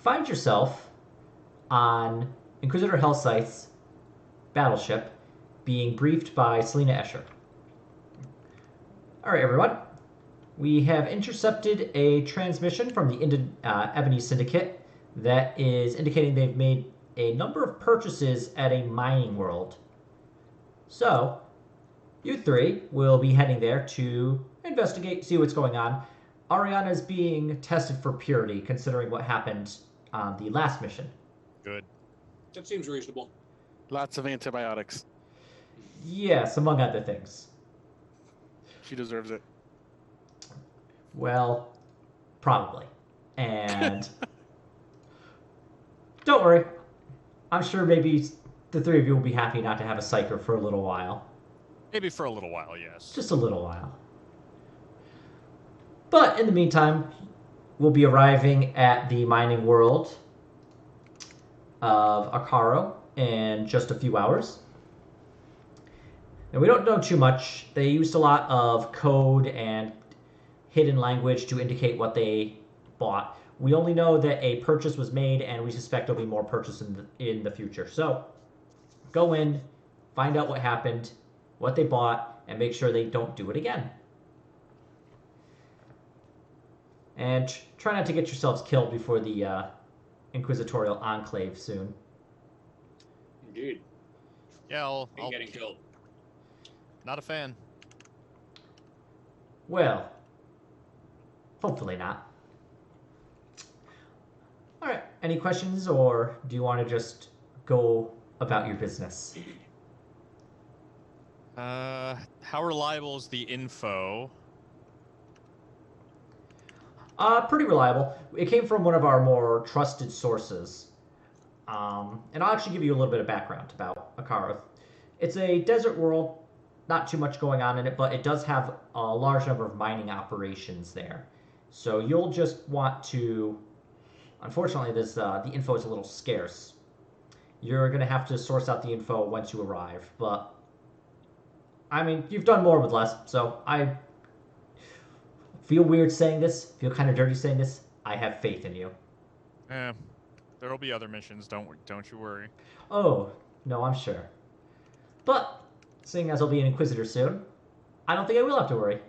find yourself on Inquisitor Hellsight's battleship being briefed by Selena Escher. All right, everyone. We have intercepted a transmission from the Ebony Syndicate that is indicating they've made a number of purchases at a mining world. So, you three will be heading there to investigate, see what's going on. Ariana is being tested for purity, considering what happened on the last mission. Good. That seems reasonable. Lots of antibiotics. Yes, among other things. She deserves it. Well, probably. And don't worry. I'm sure maybe the three of you will be happy not to have a psyker for a little while. Maybe for a little while, yes. Just a little while. But in the meantime, we'll be arriving at the mining world of Acarro in just a few hours. And we don't know too much. They used a lot of code and hidden language to indicate what they bought. We only know that a purchase was made, and we suspect there'll be more purchases in the future. So, go in, find out what happened, what they bought, and make sure they don't do it again. And try not to get yourselves killed before the Inquisitorial Enclave soon. Indeed. Yeah, I'll Getting killed. Not a fan. Well, hopefully not. All right. Any questions, or do you want to just go about your business? How reliable is the info? Pretty reliable. It came from one of our more trusted sources. And I'll actually give you a little bit of background about Acarro. It's a desert world, not too much going on in it, but it does have a large number of mining operations there. So you'll just want to... Unfortunately, the info is a little scarce. You're going to have to source out the info once you arrive, but... I mean, you've done more with less, so I feel weird saying this, feel kind of dirty saying this. I have faith in you. There'll be other missions, don't you worry. Oh, no, I'm sure. But, seeing as I'll be an Inquisitor soon, I don't think I will have to worry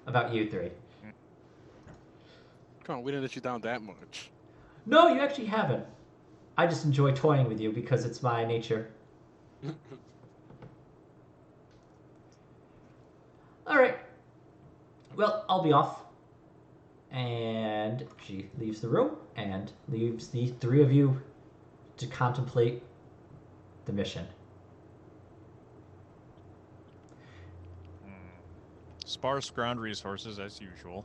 about you three. Come on, we didn't let you down that much. No, you actually haven't. I just enjoy toying with you because it's my nature. Alright. Well, I'll be off. And she leaves the room and leaves the three of you to contemplate the mission. Sparse ground resources as usual.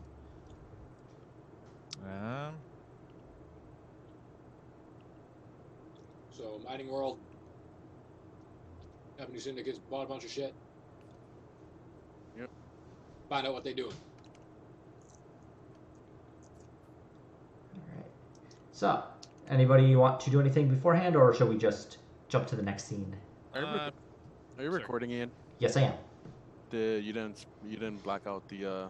So, mining world. Ebony Syndicate's bought a bunch of shit. Yep. Find out what they doing. Alright. So, anybody want to do anything beforehand, or shall we just jump to the next scene? Are you recording, Ian? Yes, I am. You didn't black out the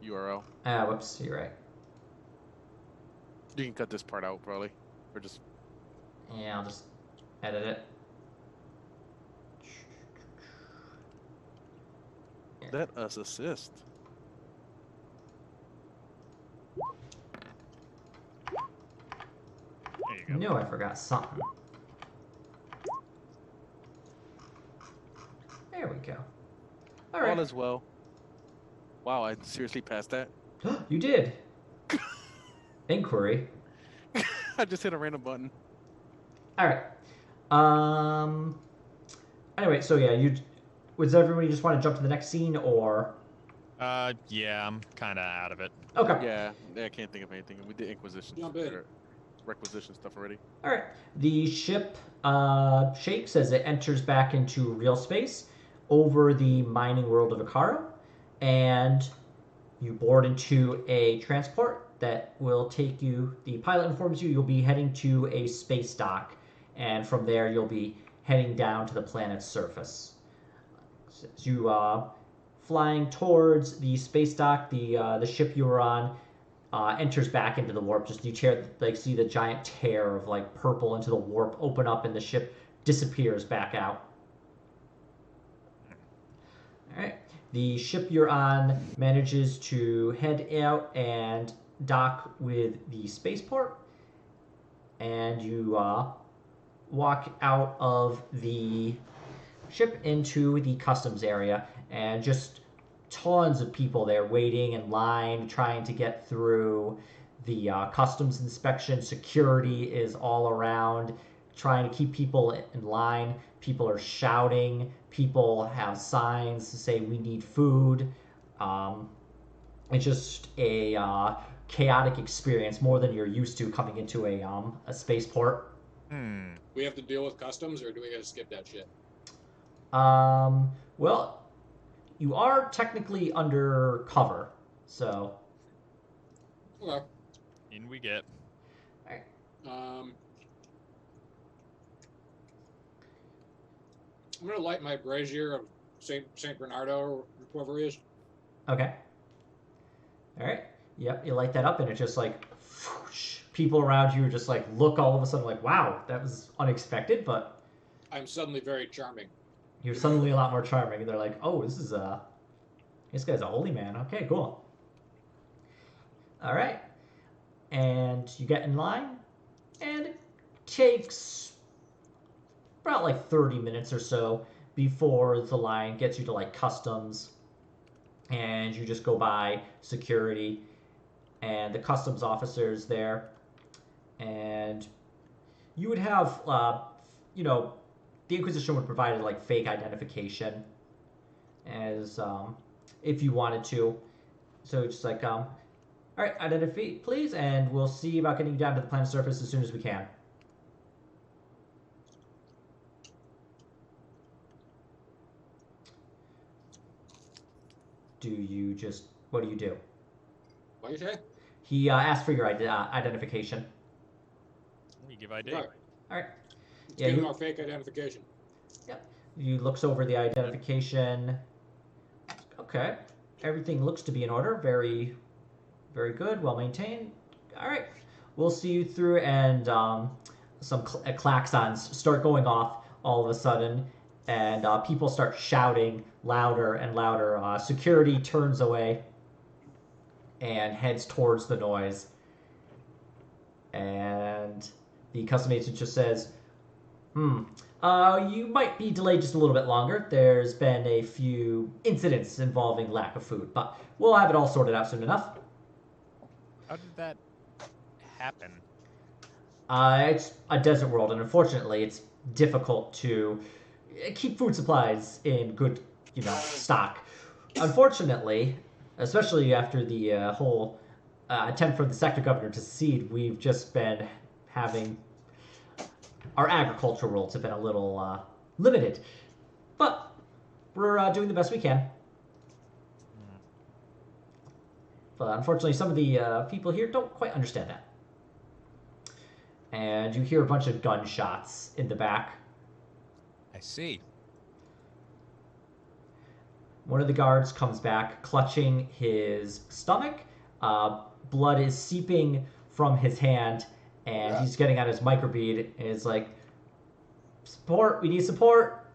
URL. Whoops, you're right. You can cut this part out probably, or just. Yeah, I'll just edit it. Let us assist. There you I go. knew I forgot something. There we go. All right. All is well. Wow, I seriously passed that. You did. Inquiry. I just hit a random button. All right. Anyway, so yeah, does everybody just want to jump to the next scene, or? Yeah, I'm kind of out of it. Okay. Yeah, I can't think of anything. We did Inquisition. Jump in. or Requisition stuff already. All right. The ship shakes as it enters back into real space over the mining world of Acarro, and you board into a transport that will take you. The pilot informs you'll be heading to a space dock, and from there you'll be heading down to the planet's surface. As you flying towards the space dock, the ship you were on enters back into the warp. Just you see the giant tear of like purple into the warp open up, and the ship disappears back out. All right. The ship you're on manages to head out and dock with the spaceport, and you walk out of the ship into the customs area, and just tons of people there waiting in line, trying to get through the customs inspection. Security is all around, trying to keep people in line. People are shouting. People have signs to say, "We need food." It's just a chaotic experience, more than you're used to coming into a spaceport. We have to deal with customs, or do we gotta skip that shit? Well, you are technically undercover, so. Okay. In we get. I'm gonna light my brazier of Saint Bernardo, or whoever he is. Okay. All right. Yep, you light that up, and it's just like whoosh, people around you just like look all of a sudden like, wow, that was unexpected, but I'm suddenly very charming. you're suddenly a lot more charming, and they're like, oh, this guy's a holy man. Okay, cool. All right. And you get in line, and it takes about like 30 minutes or so before the line gets you to like customs, and you just go by security and the customs officers there, and you would have the Inquisition would provide like fake identification as if you wanted to. So it's just like all right, identify please, and we'll see about getting you down to the planet's surface as soon as we can. What do you do? What do you say? He asked for your identification. We give ID. Right. All right. Let's Yeah, give him you- our fake identification. Yep. He looks over the identification. Okay. Everything looks to be in order. Very, very good. Well maintained. All right. We'll see you through, and some klaxons start going off all of a sudden, and people start shouting louder and louder. Security turns away and heads towards the noise. And the custom agent just says, you might be delayed just a little bit longer. There's been a few incidents involving lack of food, but we'll have it all sorted out soon enough. How did that happen? It's a desert world, and unfortunately, it's difficult to keep food supplies in good, stock. Unfortunately, especially after the whole attempt for the sector governor to secede, we've just been having our agricultural roles have been a little limited, but we're doing the best we can. But unfortunately, some of the people here don't quite understand that. And you hear a bunch of gunshots in the back. I see. One of the guards comes back, clutching his stomach. Blood is seeping from his hand, and he's getting out his microbead, and it's like, support, we need support,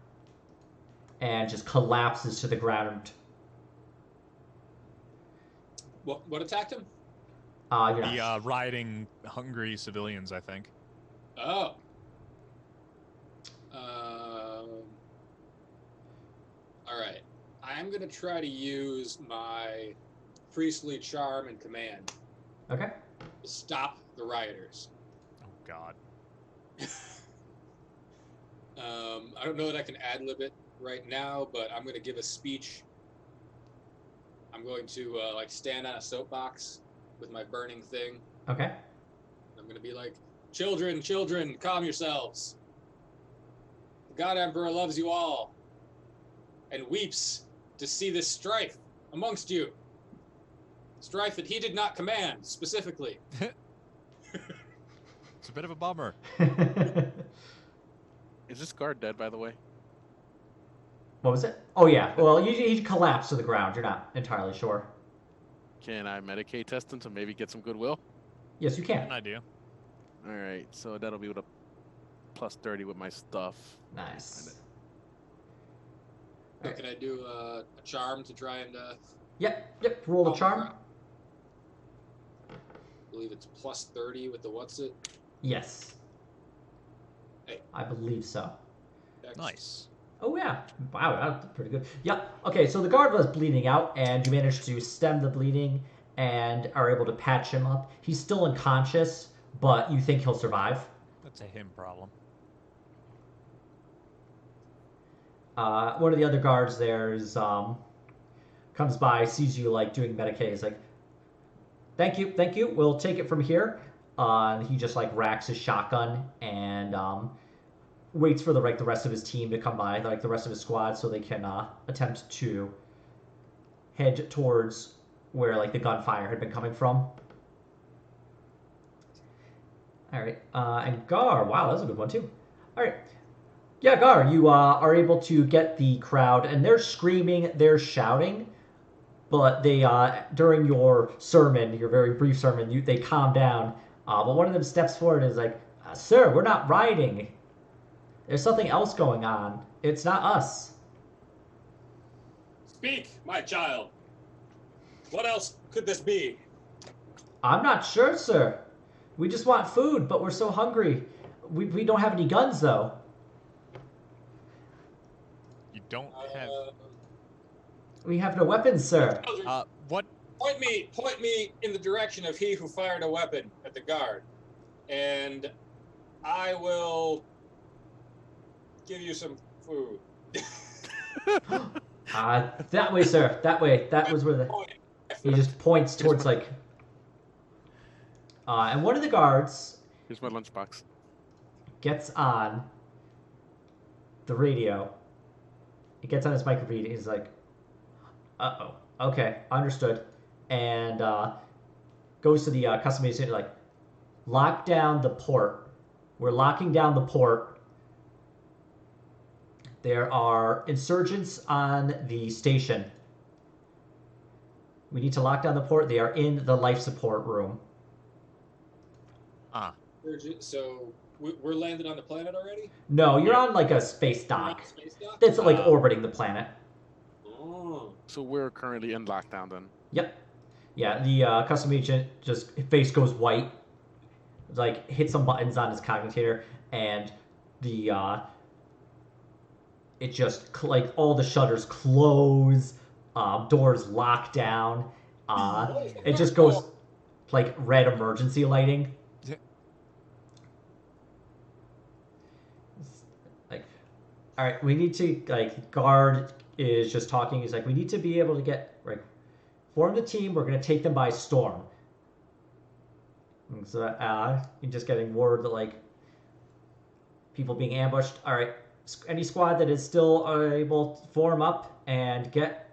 and just collapses to the ground. What attacked him? You're not. The rioting, hungry civilians, I think. Oh. All right. I'm gonna try to use my priestly charm and command Okay. to stop the rioters. Oh God. I don't know that I can ad-lib it right now, but I'm gonna give a speech. I'm going to stand on a soapbox with my burning thing. Okay. I'm gonna be like, children, calm yourselves. The God Emperor loves you all and weeps to see this strife amongst you. Strife that he did not command, specifically. It's a bit of a bummer. Is this guard dead, by the way? What was it? Oh, yeah. Well, he collapsed to the ground. You're not entirely sure. Can I Medicaid test him to maybe get some goodwill? Yes, you An can. idea. All right, so that'll be with a plus 30 with my stuff. Nice. So can I do a charm to try and Yep. Roll the charm. I believe it's plus 30 with the what's it? Yes. Hey. I believe so. Nice. Oh yeah. Wow, that's pretty good. Yep. Okay, so the guard was bleeding out, and you managed to stem the bleeding and are able to patch him up. He's still unconscious, but you think he'll survive. That's a him problem. One of the other guards there is comes by, sees you like doing Medicaid. He's like, thank you. We'll take it from here. He just like racks his shotgun and waits for the rest of his team to come by, like the rest of his squad, so they can attempt to head towards where like the gunfire had been coming from. All right, and Gar, wow, that's a good one too. All right, yeah, Gar, you are able to get the crowd, and they're screaming, they're shouting, but they during your sermon, your very brief sermon, they calm down. But one of them steps forward and is like, "Sir, we're not rioting. There's something else going on. It's not us." Speak, my child. What else could this be? I'm not sure, sir. We just want food, but we're so hungry. We don't have any guns, though. You don't have. We have no weapons, sir. What? Point me in the direction of he who fired a weapon at the guard, and I will give you some food. That way, sir. That way. That was where he just points towards like. And one of the guards Here's my lunchbox. gets on the radio. He gets on his microphone. He's like, "Uh-oh. Okay, understood." And goes to the custom agent like, "Lock down the port. We're locking down the port. There are insurgents on the station. We need to lock down the port. They are in the life support room." So we're landed on the planet already? No, you're on like a space dock. Space dock? That's like orbiting the planet. Oh. So we're currently in lockdown then. Yep. Yeah, the custom agent just face goes white, like hits some buttons on his cognitor, and the it just like all the shutters close, doors lock down. It just goes like red emergency lighting. Like, all right, we need to like guard is just talking. He's like, we need to be able to get like. Form the team. We're going to take them by storm. And so you're just getting word that like people being ambushed. All right, any squad that is still able to form up and get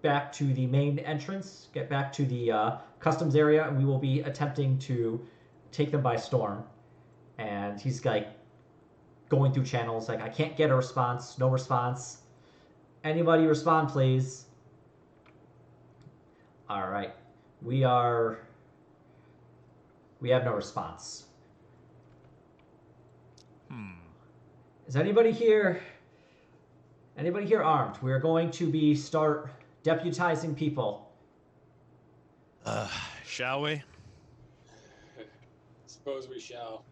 back to the main entrance, get back to the customs area, and we will be attempting to take them by storm. And he's like going through channels like, I can't get a response. No response. Anybody respond, please. All right, we have no response. Is anybody here armed? We are going to start deputizing people. Shall we? Suppose we shall.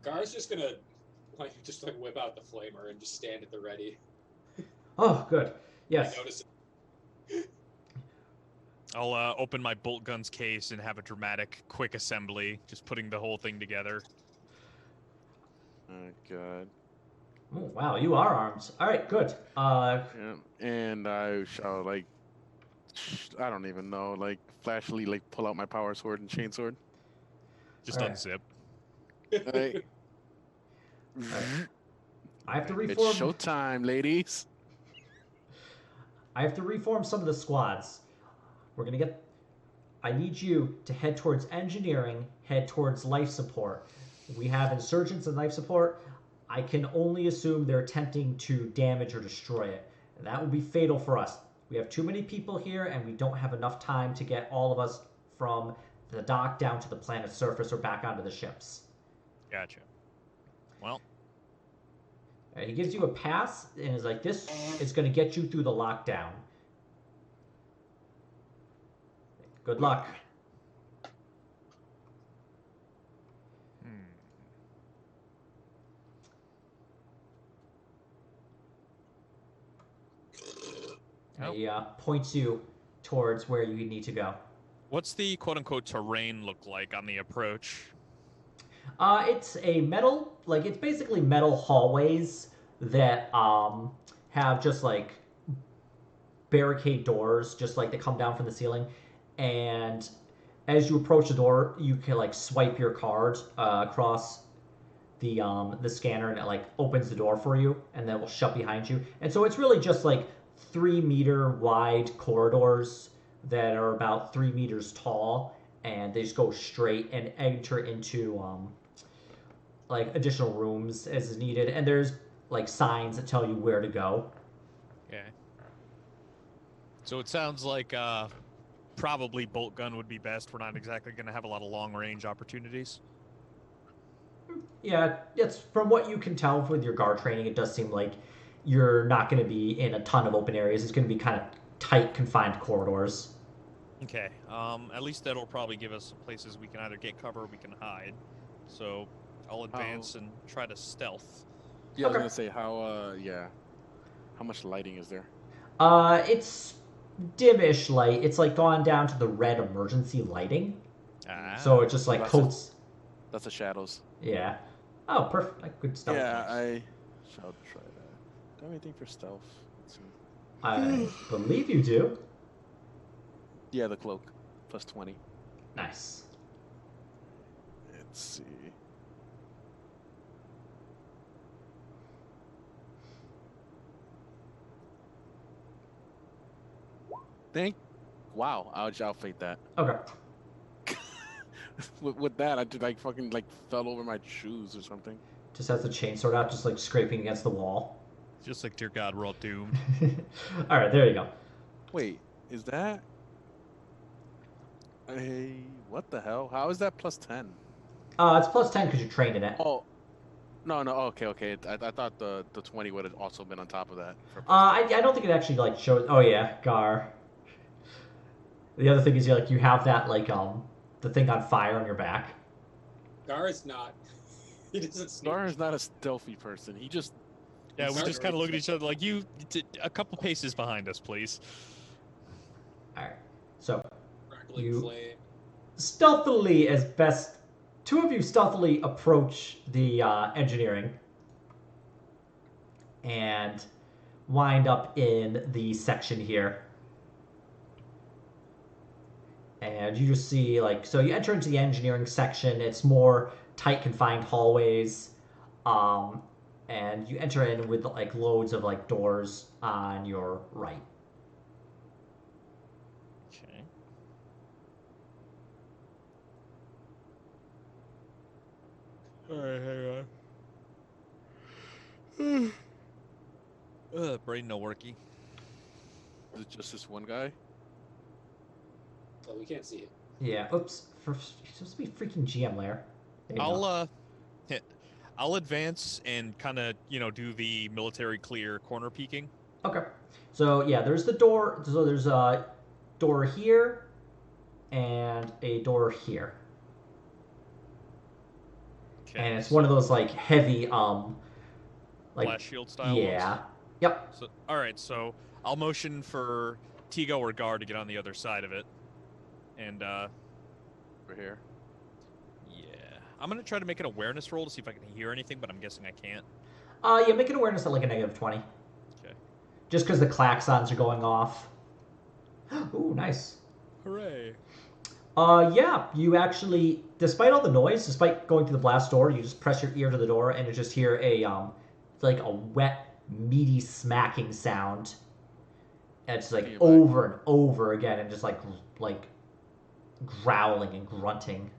Gar's just gonna whip out the flamer and just stand at the ready. Oh, good. Yes. I notice it. I'll open my bolt guns case and have a dramatic, quick assembly, just putting the whole thing together. Oh god. Oh, wow, you are armed. All right, good. Yeah, and I shall like, I don't even know, like flashily like pull out my power sword and chainsword. Just All right. unzip. Right. I have to reform. It's showtime, ladies. I have to reform some of the squads. I need you to head towards engineering, head towards life support. We have insurgents in life support. I can only assume they're attempting to damage or destroy it. That would be fatal for us. We have too many people here, and we don't have enough time to get all of us from the dock down to the planet's surface or back onto the ships. Gotcha. Well, He gives you a pass and is like, this is going to get you through the lockdown. Good luck. Nope. He points you towards where you need to go. What's the quote-unquote terrain look like on the approach? It's a metal, like it's basically metal hallways that have just like barricade doors, just like they come down from the ceiling. And as you approach the door, you can like swipe your card across the scanner, and it like opens the door for you, and then it will shut behind you. And so it's really just like 3-meter wide corridors that are about 3 meters tall, and they just go straight and enter into like additional rooms as is needed. And there's like signs that tell you where to go. Okay. So it sounds like probably bolt gun would be best. We're not exactly going to have a lot of long range opportunities. Yeah, it's from what you can tell with your guard training, it does seem like you're not going to be in a ton of open areas. It's going to be kind of tight, confined corridors. Okay. At least that'll probably give us some places we can either get cover or we can hide. So I'll advance and try to stealth. Yeah, I was Okay. gonna say how much lighting is there? It's dimish light. It's like gone down to the red emergency lighting. So it just like that's coats. That's the shadows. Yeah. Oh, perfect. Like good stealth. Yeah, checks. I shall try that. Do I have anything for stealth? Let's see. I believe you do. Yeah, the cloak. Plus 20. Nice. Let's see. Wow, I'll outfit that. Okay. with that, I just like fucking like fell over my shoes or something. Just has the chainsaw out, just like scraping against the wall. Just like, dear God, we're all doomed. All right, there you go. Wait, is that? Hey, what the hell? How is that plus 10? It's plus 10 because you're trained in it. Oh, no, okay. I thought the 20 would have also been on top of that. I don't think it actually like shows. Oh yeah, Gar. The other thing is you have that like the thing on fire on your back. Gar is not. He doesn't sneak. Gar is not a stealthy person. He just Yeah, we just kind of look at each other like, you, a couple paces behind us, please. All right, so Crackling you flame. stealthily, as best, two of you stealthily approach the engineering and wind up in the section here. And you just see so you enter into the engineering section. It's more tight, confined hallways, and you enter in with like loads of like doors on your right. Okay. Alright, hang on. Brain no worky. is it just this one guy? Oh, we can't see it. Yeah. Oops. You're supposed to be freaking GM layer. There you go. I'll advance and kind of, do the military clear corner peeking. Okay. So yeah, there's the door. So there's a door here and a door here. Okay. And it's one of those like heavy like Flash shield style yeah. ones? Yep. So, all right, so I'll motion for Tigo or Gar to get on the other side of it. And Over here. yeah, I'm gonna try to make an awareness roll to see if I can hear anything, but I'm guessing I can't. Yeah, make an awareness at like a -20. Okay. Just because the klaxons are going off. Ooh, nice. Hooray! Yeah, you actually, despite all the noise, despite going through the blast door, you just press your ear to the door and you just hear like a wet, meaty smacking sound. And it's like over and over again, and just like growling and grunting.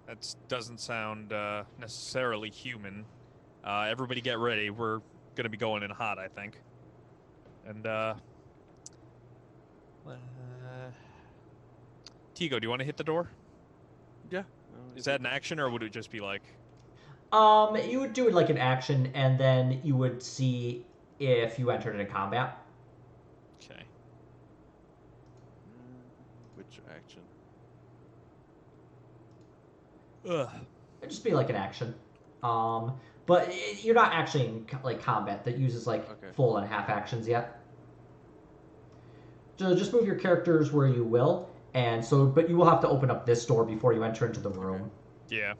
That doesn't sound necessarily human. Everybody get ready. We're gonna be going in hot, I think. And Tigo, do you want to hit the door? Yeah. Is that an action, or would it just be like? You would do it like an action, and then you would see if you entered into combat. Okay. Which action? Ugh. It'd just be like an action. But you're not actually in like combat that uses like full and half actions yet. So just move your characters where you will, and so but you will have to open up this door before you enter into the room. Yeah.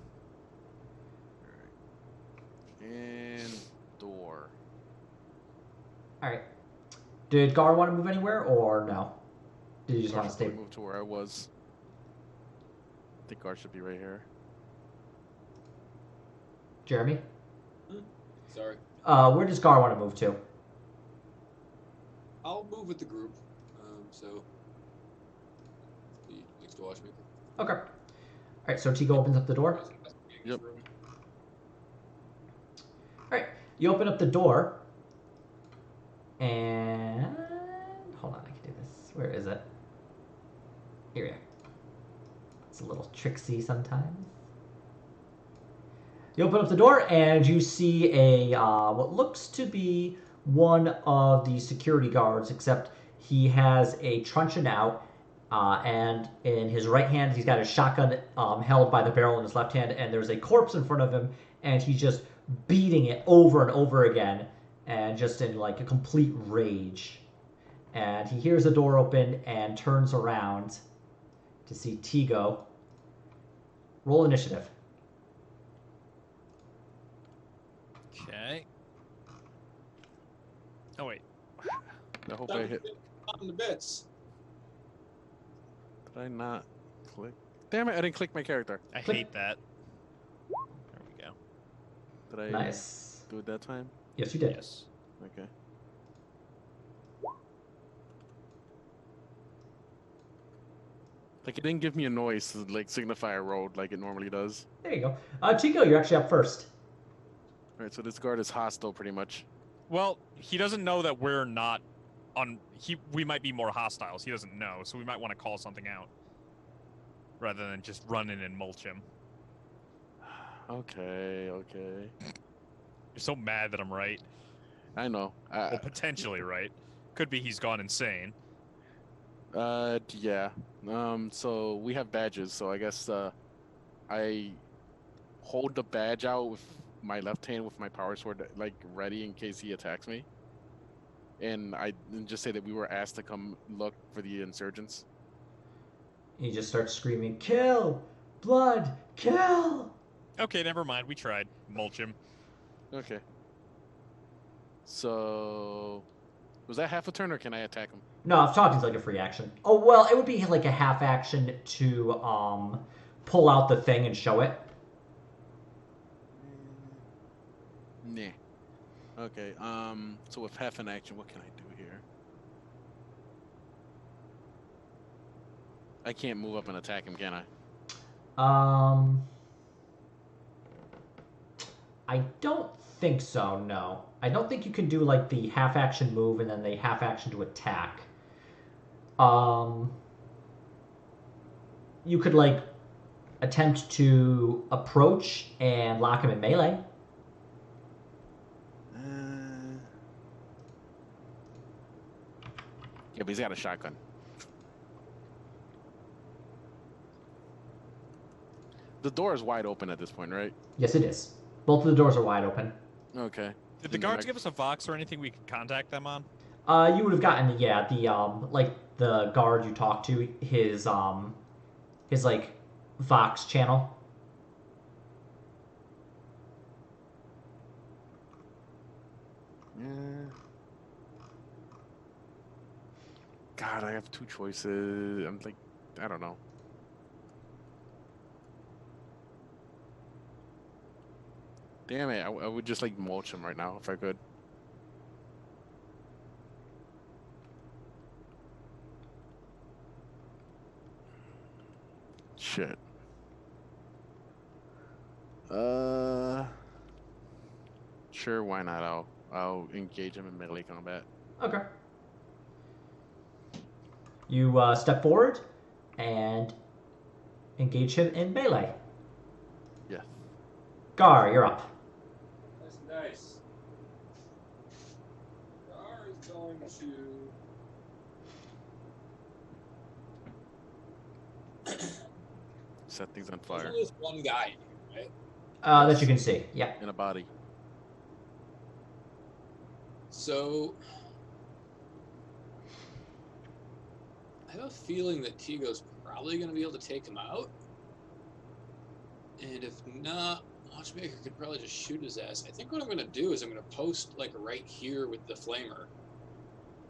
And door. All right. Did Gar want to move anywhere or no? Did you just Gar want to should stay? probably move to where I was. I think Gar should be right here. Jeremy? Sorry. Where does Gar want to move to? I'll move with the group. So be next to Watchmaker. Okay. All right. So Tigo opens up the door. Yep. All right. You open up the door, and hold on. I can do this. Where is it? Here we are. It's a little tricksy sometimes. You open up the door, and you see a what looks to be one of the security guards, except he has a truncheon out, and in his right hand he's got a shotgun held by the barrel in his left hand, and there's a corpse in front of him, and he's just beating it over and over again, and just in like a complete rage. And he hears the door open and turns around to see Tigo. Roll initiative. Okay. Oh wait. I hope I hit. On the bits. Did I not click? Damn it! I didn't click my character. I hate that. There we go. Did I Nice. do it that time? Yes, you did. Yes. Okay. Like it didn't give me a noise to like signify a road like it normally does. There you go. Tigo, you're actually up first. All right, so this guard is hostile pretty much. Well, he doesn't know that we're not on. We might be more hostiles. He doesn't know, so we might want to call something out rather than just run in and mulch him. Okay. You're so mad that I'm right. I know. Well, potentially right. Could be he's gone insane. Yeah. So we have badges. So I guess I hold the badge out with my left hand with my power sword, like ready in case he attacks me. And I just say that we were asked to come look for the insurgents. He just starts screaming, "Kill! Blood! Kill!" Okay, never mind. We tried. Mulch him. Okay. So was that half a turn, or can I attack him? No, if talking's like a free action. Oh, well, it would be like a half action to pull out the thing and show it. Nah. Okay. So with half an action, what can I do here? I can't move up and attack him, can I? I don't think so, no. I don't think you can do like the half action move and then the half action to attack. You could like attempt to approach and lock him in melee. Yeah, but he's got a shotgun. The door is wide open at this point, right? Yes, it is. Both of the doors are wide open. Okay. Did the guards give us a Vox or anything we could contact them on? You would have gotten the like the guard you talked to, his like Vox channel. Yeah. God, I have two choices. I'm like, I don't know. Damn it, I would just like mulch him right now if I could. Shit. Sure, why not? I'll engage him in melee combat. Okay. You step forward and engage him in melee. Yeah. Gar, you're up. That's nice. Gar is going to. Set things on There's fire. only this one guy in here, right? That you can see. Yeah. In a body. So, I have a feeling that Tigo's probably going to be able to take him out. And if not, Watchmaker could probably just shoot his ass. I think what I'm going to do is I'm going to post, like, right here with the flamer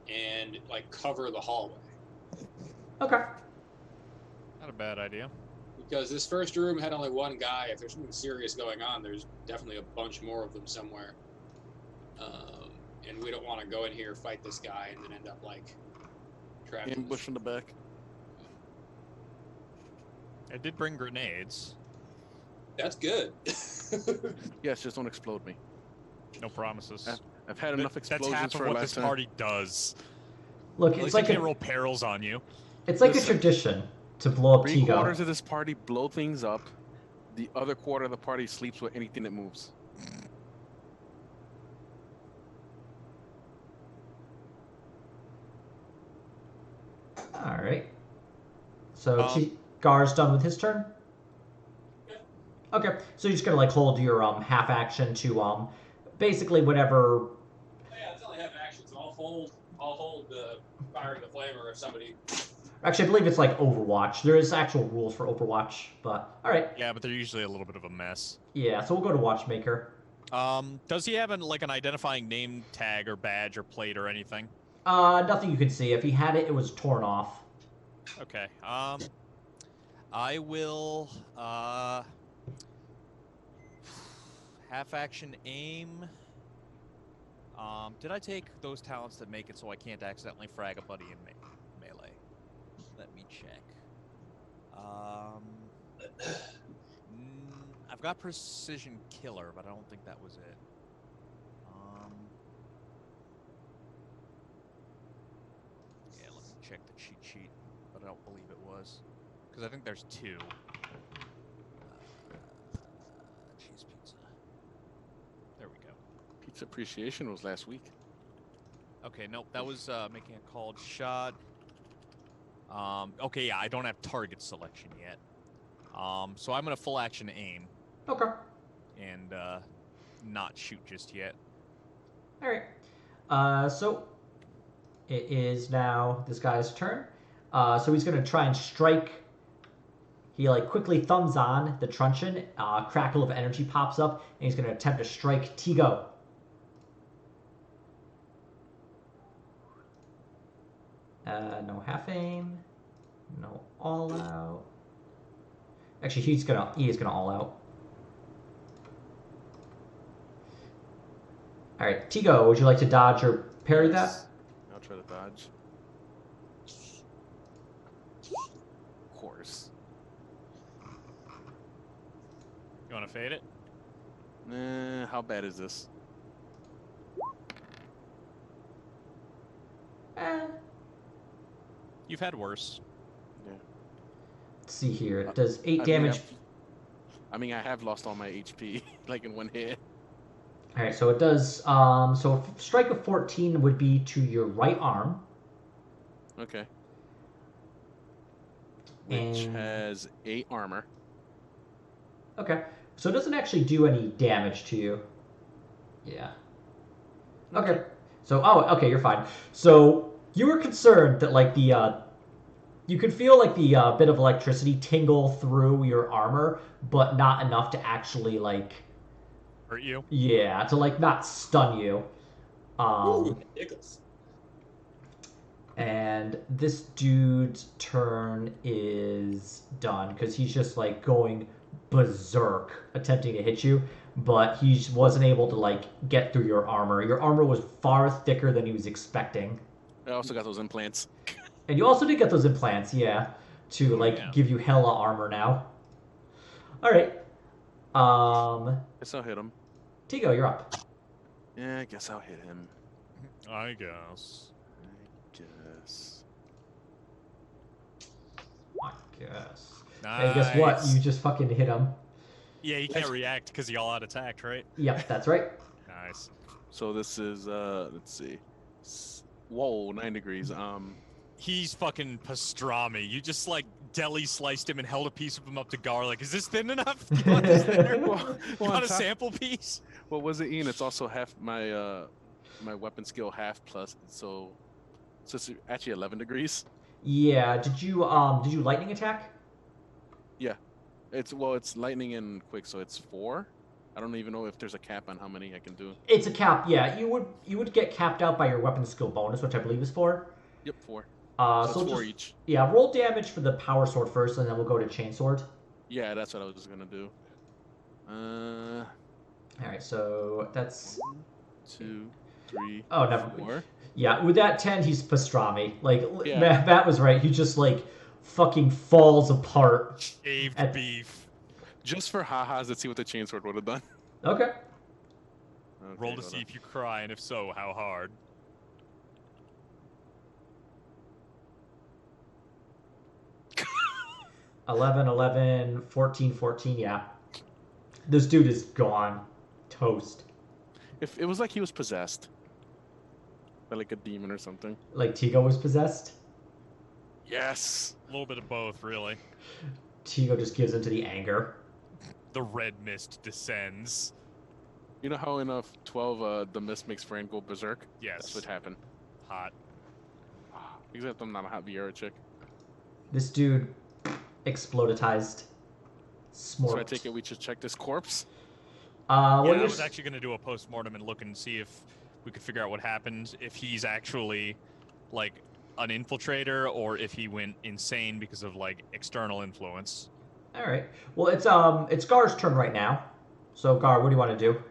and, like, cover the hallway. Okay. Not a bad idea. Because this first room had only one guy. If there's something serious going on, there's definitely a bunch more of them somewhere. And we don't want to go in here, fight this guy, and then end up, like, trapped. Ambush from the back. I did bring grenades. That's good. Yes, just don't explode me. No promises. I've had enough explosions That's half for of a what this lifetime. party does. Look, At it's least like I can't a roll perils on you. it's like a Listen. tradition to blow up 3 quarters Tigo. of this party blow things up. The other quarter of the party sleeps with anything that moves. All right. So Um, Gar's done with his turn. Okay, so you're just gonna like hold your half action to basically whatever. Yeah, it's only half action, so I'll hold the firing the flamer if somebody. Actually, I believe it's like Overwatch. There is actual rules for Overwatch, but all right. Yeah, but they're usually a little bit of a mess. Yeah, so we'll go to Watchmaker. Does he have an identifying name tag or badge or plate or anything? Nothing you can see. If he had it, it was torn off. Okay. I will half action aim. Did I take those talents that make it so I can't accidentally frag a buddy in melee? Let me check. I've got precision killer, but I don't think that was it. Yeah, let me check the cheat sheet, but I don't believe it was, because I think there's 2. Cheese pizza. There we go. Pizza Appreciation was last week. Okay, nope, that was making a called shot. Okay, yeah, I don't have target selection yet. So I'm gonna full action aim Okay. and not shoot just yet. All right. So it is now this guy's turn. So he's gonna try and strike. He like quickly thumbs on the truncheon. Crackle of energy pops up, and he's gonna attempt to strike Tigo. No half aim. No all out. Actually, he is gonna all out. All right, Tigo, would you like to dodge or parry that? I'll try to dodge. Of course. You want to fade it? How bad is this? You've had worse. Yeah. Let's see here. It does 8 I damage. I have lost all my HP, like in one hit. All right, so it does. So a strike of 14 would be to your right arm. Okay. Which And- has 8 armor. Okay, so it doesn't actually do any damage to you. Yeah. Okay. So, okay, you're fine. So you were concerned that like the you could feel like the bit of electricity tingle through your armor, but not enough to actually like Hurt you? yeah, to like not stun you. Ooh, Nichols. And this dude's turn is done because he's just like going berserk attempting to hit you, but he wasn't able to like get through your armor. Your armor was far thicker than he was expecting. I also got those implants. And you also did get those implants, yeah, to like Yeah. give you hella armor now. All right. Guess I'll hit him. Tigo, you're up. Yeah, I guess I'll hit him. I guess. I guess. I guess. Nice. And guess what? You just fucking hit him. Yeah, he can't react because he all out attacked, right? Yep, that's right. Nice. So this is let's see. Whoa, 9 degrees. He's fucking pastrami. You just like deli sliced him and held a piece of him up to Gar. Like, is this thin enough? You want this thinner? You want a sample piece? What was it, Ian? It's also half my my weapon skill half plus, so it's actually 11 degrees. Yeah. Did you lightning attack? Yeah, it's lightning and quick, so it's 4. I don't even know if there's a cap on how many I can do. It's a cap. Yeah, you would get capped out by your weapon skill bonus, which I believe is 4. Yep, 4. So it's 4 just, each. Yeah, roll damage for the power sword first, and then we'll go to chainsword. Yeah, that's what I was gonna do. All right, so that's 1, 2, 3. Oh, never. 4. Yeah, with that 10, he's pastrami. Like Yeah. Matt was right. He just like fucking falls apart. Shaved beef. Just for ha-has, let's see what the chainsword would have done. Okay. Okay, Roll to hold see on. if you cry, and if so, how hard. $11, $11, $14, $14. Yeah, this dude is gone, toast. If it was like he was possessed by like a demon or something. Like Tigo was possessed. Yes. A little bit of both, really. Tigo just gives into the anger. The red mist descends. You know how in 12 the mist makes Fran go berserk? Yes. That's what happened. Hot. Except I'm not a hot Vieira chick. This dude exploditized. Smorked. So I take it we should check this corpse? Well, Yeah, I you're was actually going to do a post-mortem and look and see if we could figure out what happened, if he's actually, like, an infiltrator, or if he went insane because of, like, external influence. All right. Well, it's Gar's turn right now. So Gar, what do you want to do?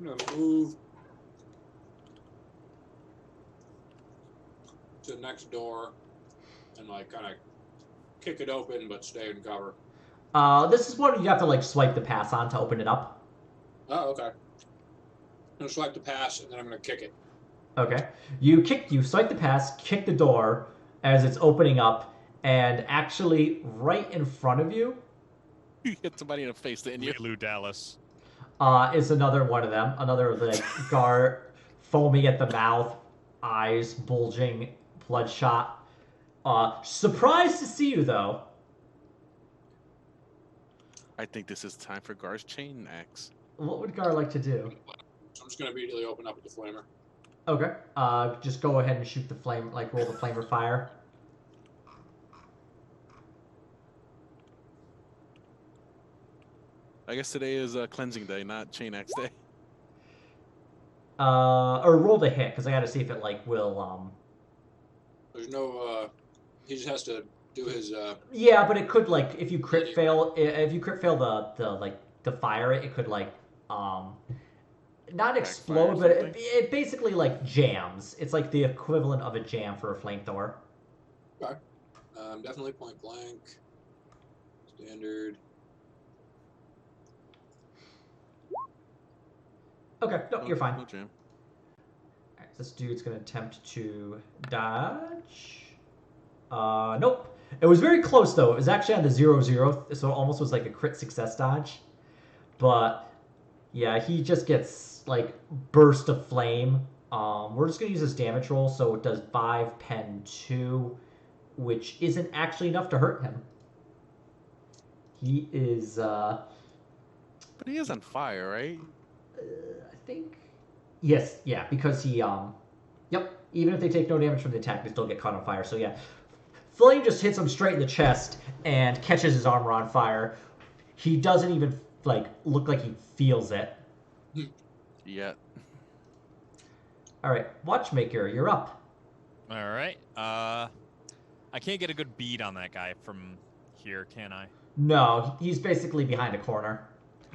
I'm gonna move to the next door and like kind of kick it open, but stay in cover. This is one you have to like swipe the pass on to open it up. Oh, okay. I'm gonna swipe the pass and then I'm gonna kick it. Okay. You swipe the pass, kick the door as it's opening up, and actually right in front of you You hit somebody in the face, didn't you? Lou Dallas. is another one of them. Another like Gar, foaming at the mouth, eyes bulging, bloodshot. Surprised to see you though. I think this is time for Gar's chain axe. What would Gar like to do? So I'm just gonna immediately open up with the flamer. Okay. Just go ahead and shoot the flame, like roll the flamer fire. I guess today is cleansing day, not chain axe day. Or roll the hit, because I gotta see if it like will. There's no. He just has to do his. Yeah, but it could like if you crit fail the fire it could like not explode, but something? it basically like jams. It's like the equivalent of a jam for a flamethrower. Definitely point blank. Standard. Okay, no, you're fine. No jam. Alright, this dude's gonna attempt to dodge. Nope. It was very close though. It was actually on the 0-0, so it almost was like a crit success dodge. But yeah, he just gets like burst of flame. We're just gonna use this damage roll, so it does 5, pen 2, which isn't actually enough to hurt him. He is But he is on fire, right? I think yes, yeah, because he yep, even if they take no damage from the attack, they still get caught on fire. So yeah. Flame just hits him straight in the chest and catches his armor on fire. He doesn't even like look like he feels it. Yeah. All right, Watchmaker, you're up. All right. I can't get a good bead on that guy from here, can I? No, he's basically behind a corner.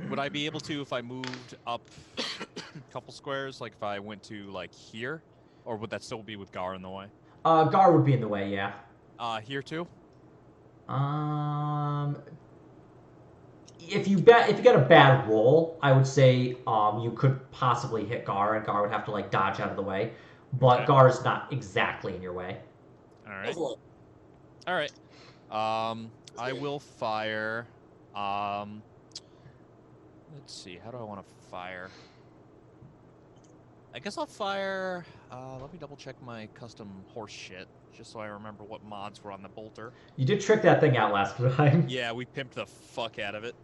Would I be able to if I moved up a couple squares, like if I went to like here, or would that still be with Gar in the way? Gar would be in the way, yeah. Here too. if you get a bad roll, I would say you could possibly hit Gar, and Gar would have to like dodge out of the way. But Okay. Gar's not exactly in your way. All Go right. for it. All right. I will fire. Let's see. How do I want to fire? I guess I'll fire. Let me double check my custom horse shit, just so I remember what mods were on the bolter. You did trick that thing out last time. Yeah, we pimped the fuck out of it.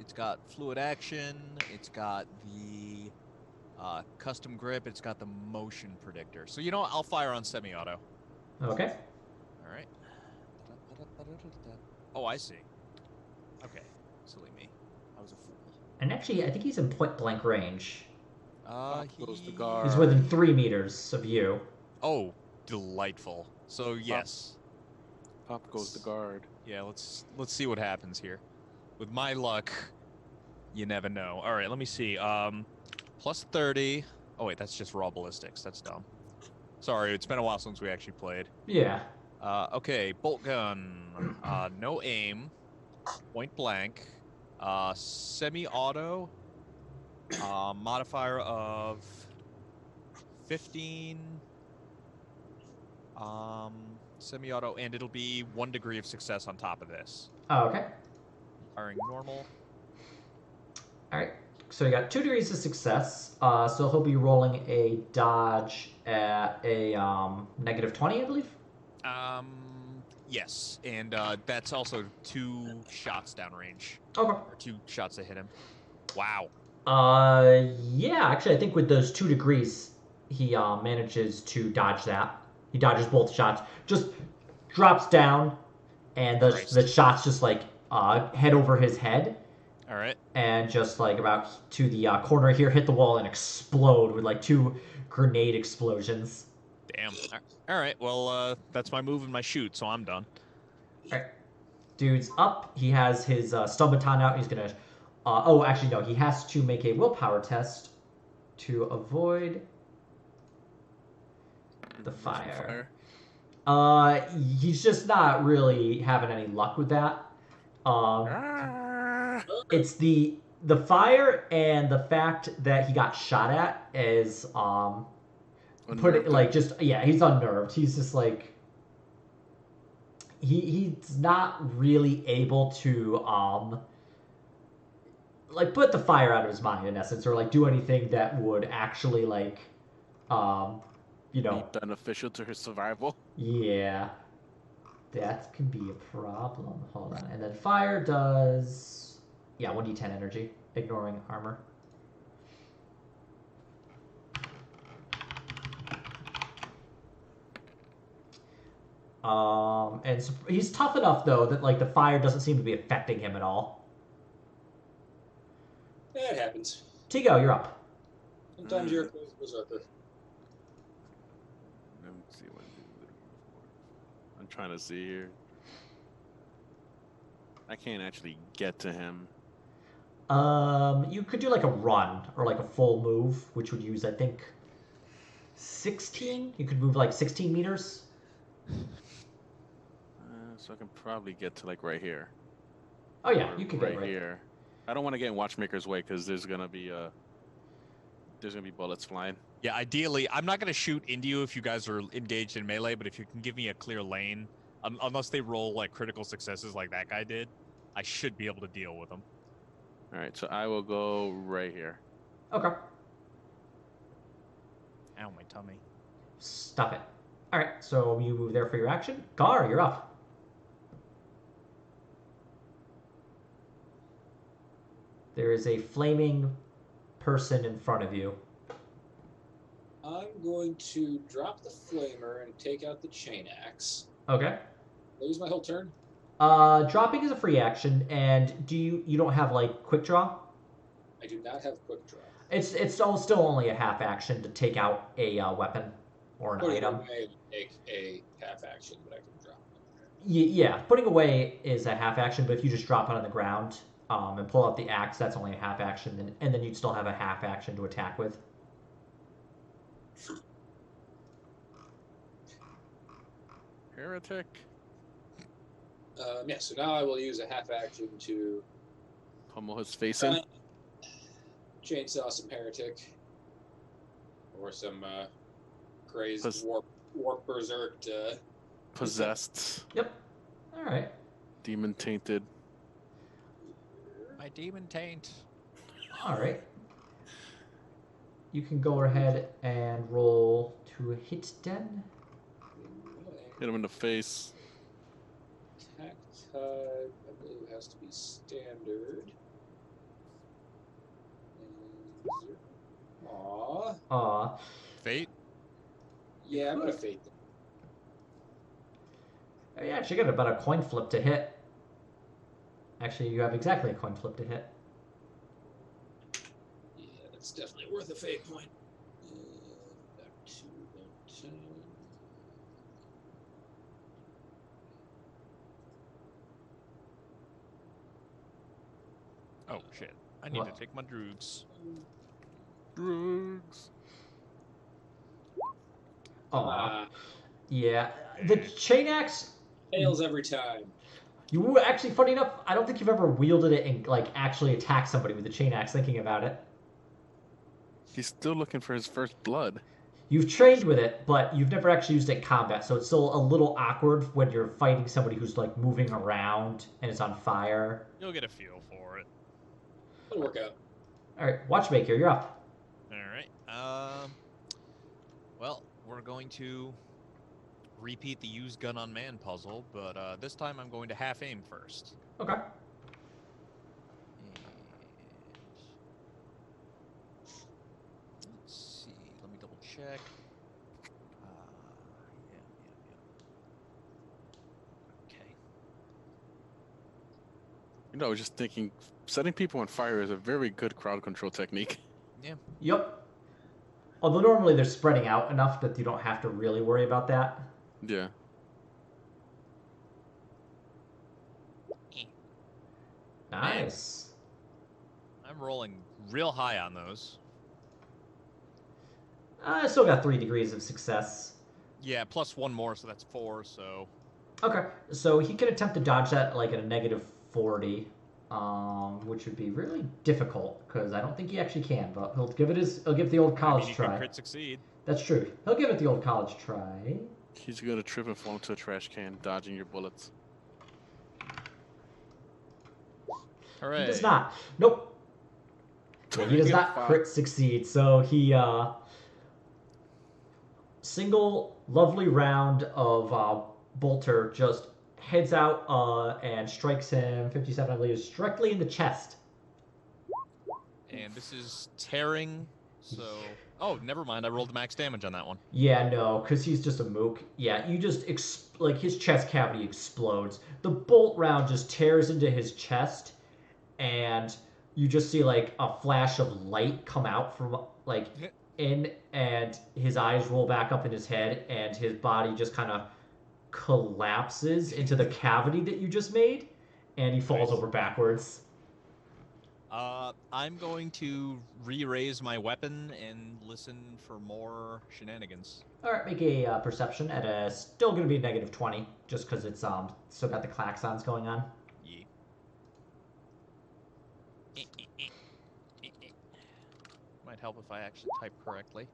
It's got fluid action. It's got the custom grip. It's got the motion predictor. So you know what? I'll fire on semi-auto. Okay. All right. Oh, I see. Okay. Silly me. I was a fool. And actually, I think he's in point blank range. Goes the guard. He's within 3 meters of you. Oh, delightful. So yes. Up goes the guard. Yeah, let's see what happens here. With my luck, you never know. All right, let me see. Plus 30. Oh wait, that's just raw ballistics. That's dumb. Sorry, it's been a while since we actually played. Yeah. Okay, bolt gun. No aim. Point blank. Semi-auto. Modifier of 15. Semi-auto, and it'll be 1 degree of success on top of this. Oh, okay. Firing normal. All right. So you got 2 degrees of success. So he'll be rolling a dodge at a -20, I believe. Yes, and that's also 2 shots downrange. Okay. Or 2 shots to hit him. Wow. Yeah. Actually, I think with those 2 degrees, he manages to dodge that. He dodges both shots. Just drops down, and the shots just like head over his head. All right. And just like about to the corner here, hit the wall and explode with like 2 grenade explosions. Damn. All right. Well, that's my move and my shoot, so I'm done. All right. Dude's up. He has his stun baton out. He's gonna. Oh, actually no. He has to make a willpower test to avoid the fire. He's just not really having any luck with that. It's the fire and the fact that he got shot at is put it like just he's unnerved. He's just like he's not really able to like put the fire out of his mind in essence, or like do anything that would actually like be beneficial to his survival. Yeah. That can be a problem. Hold on. And then fire does 1d10 energy, ignoring armor. And so he's tough enough though that like the fire doesn't seem to be affecting him at all. Yeah, it happens. Tigo, you're up. Sometimes you're a crazy berserker. Let me see what I'm trying to see here. I can't actually get to him. You could do like a run or like a full move, which would use I think 16. You could move like 16 meters. So I can probably get to like right here. Oh yeah, you can get right here. I don't want to get in Watchmaker's way because there's gonna be bullets flying. Yeah, ideally, I'm not gonna shoot into you if you guys are engaged in melee, but if you can give me a clear lane, unless they roll like critical successes like that guy did, I should be able to deal with them. All right, so I will go right here. Okay. Ow, my tummy. Stop it. All right, so you move there for your action. Gar, you're up. There is a flaming person in front of you. I'm going to drop the flamer and take out the chain axe. Okay. Did I use my whole turn? Dropping is a free action, and you don't have like quick draw? I do not have quick draw. It's still only a half action to take out a weapon or an item. I take a half action, but I can drop it. Yeah, putting away is a half action, but if you just drop it on the ground and pull out the axe, that's only a half action, and then you'd still have a half action to attack with. Heretic. Yeah, so now I will use a half action to Pummel his face in. chainsaw some heretic. Or some crazed Pos- warp berserked. Possessed. Yep. All right. Demon tainted. My demon taint. All right. You can go ahead and roll to hit Den. Hit him in the face. Attack type, I believe it has to be standard. Aww. Fate? Yeah, I'm gonna fate them. You actually got about a coin flip to hit. Actually, you have exactly a coin flip to hit. Yeah, that's definitely worth a fate point. Back to that. Oh, shit. I need What? to take my drugs. Drugs. Aw. Yeah. The chain axe, Fails every time. you were actually, funny enough, I don't think you've ever wielded it and like actually attacked somebody with the chain axe thinking about it. He's still looking for his first blood. You've trained with it, but you've never actually used it in combat, so it's still a little awkward when you're fighting somebody who's like moving around and it's on fire. You'll get a feel for it. It'll work out. Alright, Watchmaker, you're up. Alright. Well, we're going to repeat the use gun on man puzzle, but this time I'm going to half aim first. Okay. And let's see. Let me double check. Yeah. Okay. You know, I was just thinking, setting people on fire is a very good crowd control technique. Yeah. Yep. Although normally they're spreading out enough that you don't have to really worry about that. Yeah. Nice. I'm rolling real high on those. I still got 3 degrees of success. Yeah, plus one more, so that's 4, so... Okay, so he can attempt to dodge that like at a negative 40, which would be really difficult because I don't think he actually can. But he'll give the old college I mean, try. Could crit succeed. That's true. He'll give it the old college try. He's gonna trip and fall into a trash can, dodging your bullets. Hooray. He does not. Nope. Yeah, he does not crit succeed. So he single lovely round of bolter just heads out and strikes him. 57, I believe, is directly in the chest. And this is tearing, so... Oh, never mind. I rolled max damage on that one. Yeah, no, because he's just a mook. Yeah, you just, like, his chest cavity explodes. The bolt round just tears into his chest, and you just see, like, a flash of light come out from, like, in, and his eyes roll back up in his head, and his body just kind of collapses into the cavity that you just made, and he falls over backwards. I'm going to re-raise my weapon and listen for more shenanigans. Alright, make a perception at a, still going to be negative 20, just because it's still got the klaxons going on. Yeah. Might help if I actually type correctly.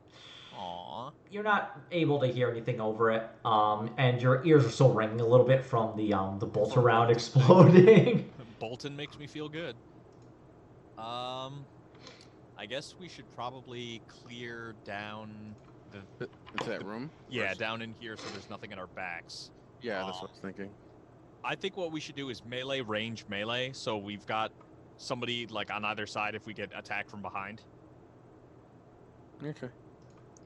Aww. You're not able to hear anything over it, and your ears are still ringing a little bit from the bolter round exploding. Bolton makes me feel good. I guess we should probably clear down the... Into that room? Yeah, down in here so there's nothing in our backs. Yeah, that's what I was thinking. I think what we should do is melee, range, melee, so we've got somebody, like, on either side if we get attacked from behind. Okay.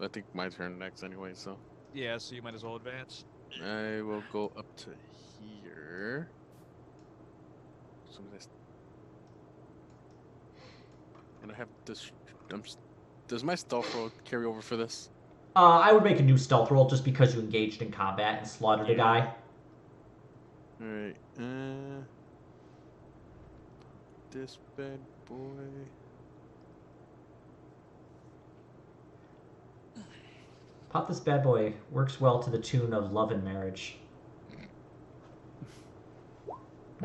I think my turn next anyway, so... Yeah, so you might as well advance. I will go up to here. And I have this... does my stealth roll carry over for this? I would make a new stealth roll just because you engaged in combat and slaughtered a guy. Alright, this bad boy... Pop this bad boy works well to the tune of Love and Marriage.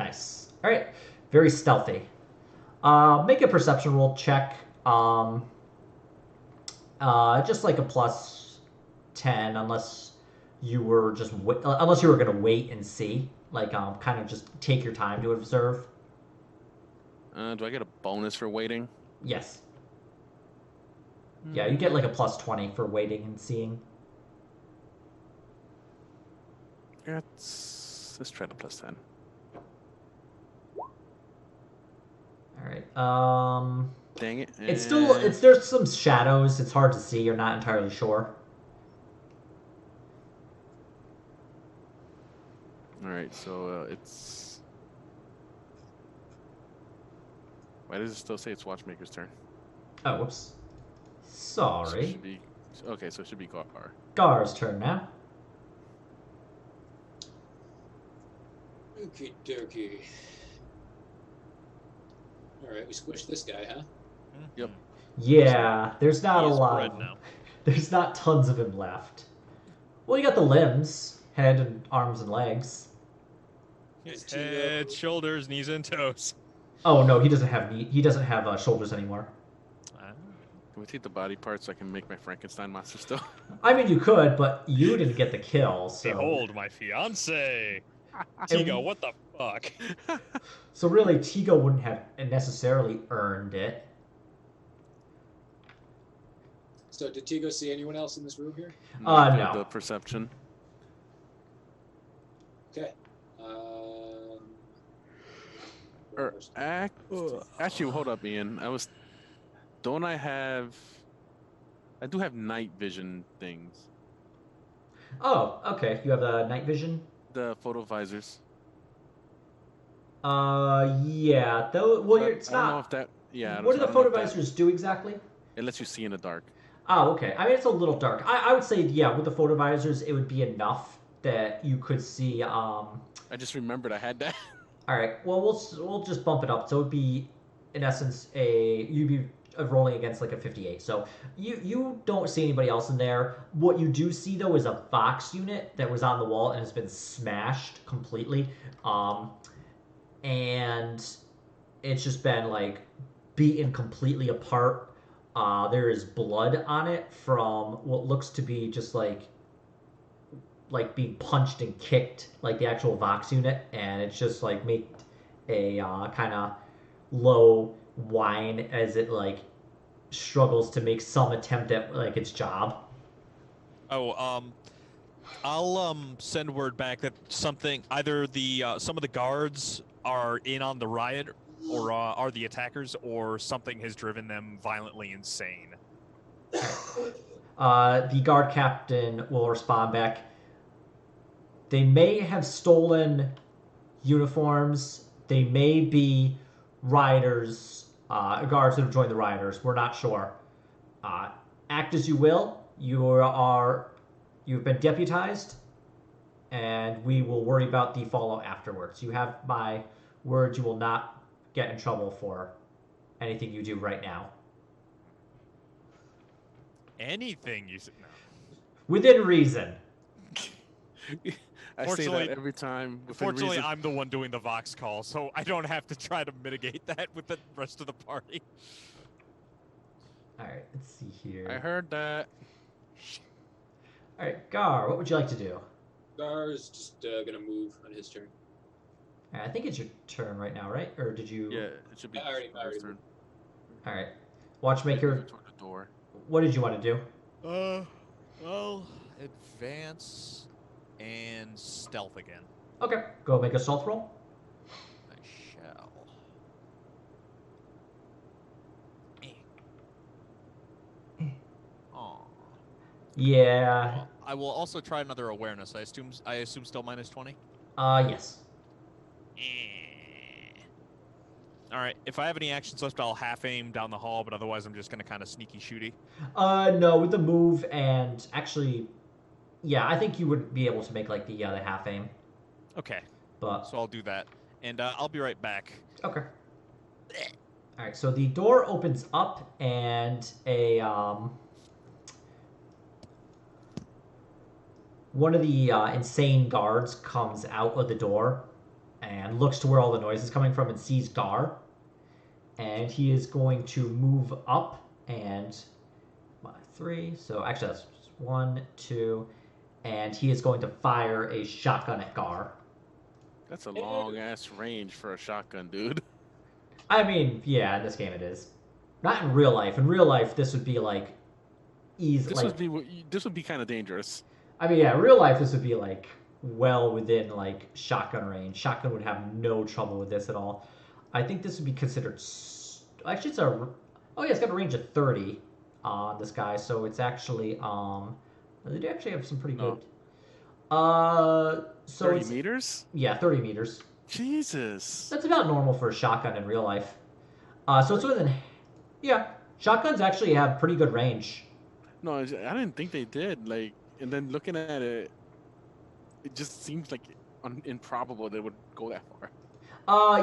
Nice. All right. Very stealthy. Make a perception roll check. Just like a plus 10, unless you were unless you were gonna wait and see, like kind of just take your time to observe. Do I get a bonus for waiting? Yes. Yeah, you get like a plus 20 for waiting and seeing. Let's try the plus 10. All right. Dang it. There's some shadows. It's hard to see. You're not entirely sure. All right, so it's. Why does it still say it's Watchmaker's turn? Oh, whoops. So Sorry. it should be, okay, so it should be Gar. Gar's turn now. Okie dokie. Alright, we squished this guy, huh? Yep. Yeah, there's not a He's lot. bread now. There's not tons of him left. Well, you got the limbs, head and arms and legs. Head, shoulders, knees, and toes. Oh no, he doesn't have shoulders anymore. Can we take the body parts so I can make my Frankenstein monster still? I mean, you could, but you didn't get the kill. So Behold, my fiance. Tigo, what the fuck? So really, Tigo wouldn't have necessarily earned it. So did Tigo see anyone else in this room here? No. The perception. Okay. Actually, hold up, Ian. I do have night vision things. Oh, okay. You have the night vision. The photo visors. Yeah. Though, well, it's I don't know not. if that. Yeah. What do the I don't know if photovisors do exactly? It lets you see in the dark. Oh, okay. I mean, it's a little dark. I would say, yeah, with the photovisors, it would be enough that you could see. I just remembered I had that. All right. Well, we'll just bump it up. So it would be, in essence, you'd be rolling against like a 58. So you don't see anybody else in there. What you do see though is a Vox unit that was on the wall and has been smashed completely. And it's just been like beaten completely apart. There is blood on it from what looks to be just like being punched and kicked, like the actual Vox unit, and it's just like make a kind of low whine as it like struggles to make some attempt at like its job. Oh, I'll send word back that either some of the guards are in on the riot, or are the attackers, or something has driven them violently insane. The guard captain will respond back. They may have stolen uniforms. They may be rioters, guards that have joined the rioters. We're not sure. Act as you will. You've been deputized, and we will worry about the fallout afterwards. You have my word. You will not get in trouble for anything you do right now. Anything you said. No. Within reason. I say that every time. Fortunately, I'm the one doing the Vox call, so I don't have to try to mitigate that with the rest of the party. All right, let's see here. I heard that. All right, Gar, what would you like to do? Gar's just gonna move on his turn. All right, I think it's your turn right now, right? Or did you? Yeah, it should be. I already turn. All right, Watchmaker. Toward the door. What did you want to do? Well, advance and stealth again. Okay, go make a stealth roll. I shall. Aw. Yeah. Well, I will also try another awareness. I assume still minus 20. Yes. All right. If I have any actions left, I'll half aim down the hall, but otherwise, I'm just gonna kind of sneaky shooty. No, with the move and actually, yeah, I think you would be able to make like the half aim. Okay. But So I'll do that, and I'll be right back. okay. All right, so the door opens up and a one of the insane guards comes out of the door and looks to where all the noise is coming from and sees Gar. And he is going to move up and 3. So actually that's 1, 2, and he is going to fire a shotgun at Gar. That's a long ass range for a shotgun, dude. I mean, yeah, in this game it is. Not in real life. In real life, this would be like easy. This would be kind of dangerous. I mean, yeah, in real life this would be like well within like shotgun range. Shotgun would have no trouble with this at all. I think this would be considered. Actually, it's a. Oh yeah, it's got a range of 30 on this guy, so it's actually They do actually have some pretty good. So 30 meters? Yeah, 30 meters. Jesus. That's about normal for a shotgun in real life. So it's within. Yeah, shotguns actually have pretty good range. No, I didn't think they did. Like, and then looking at it, it just seems like improbable that it would go that far.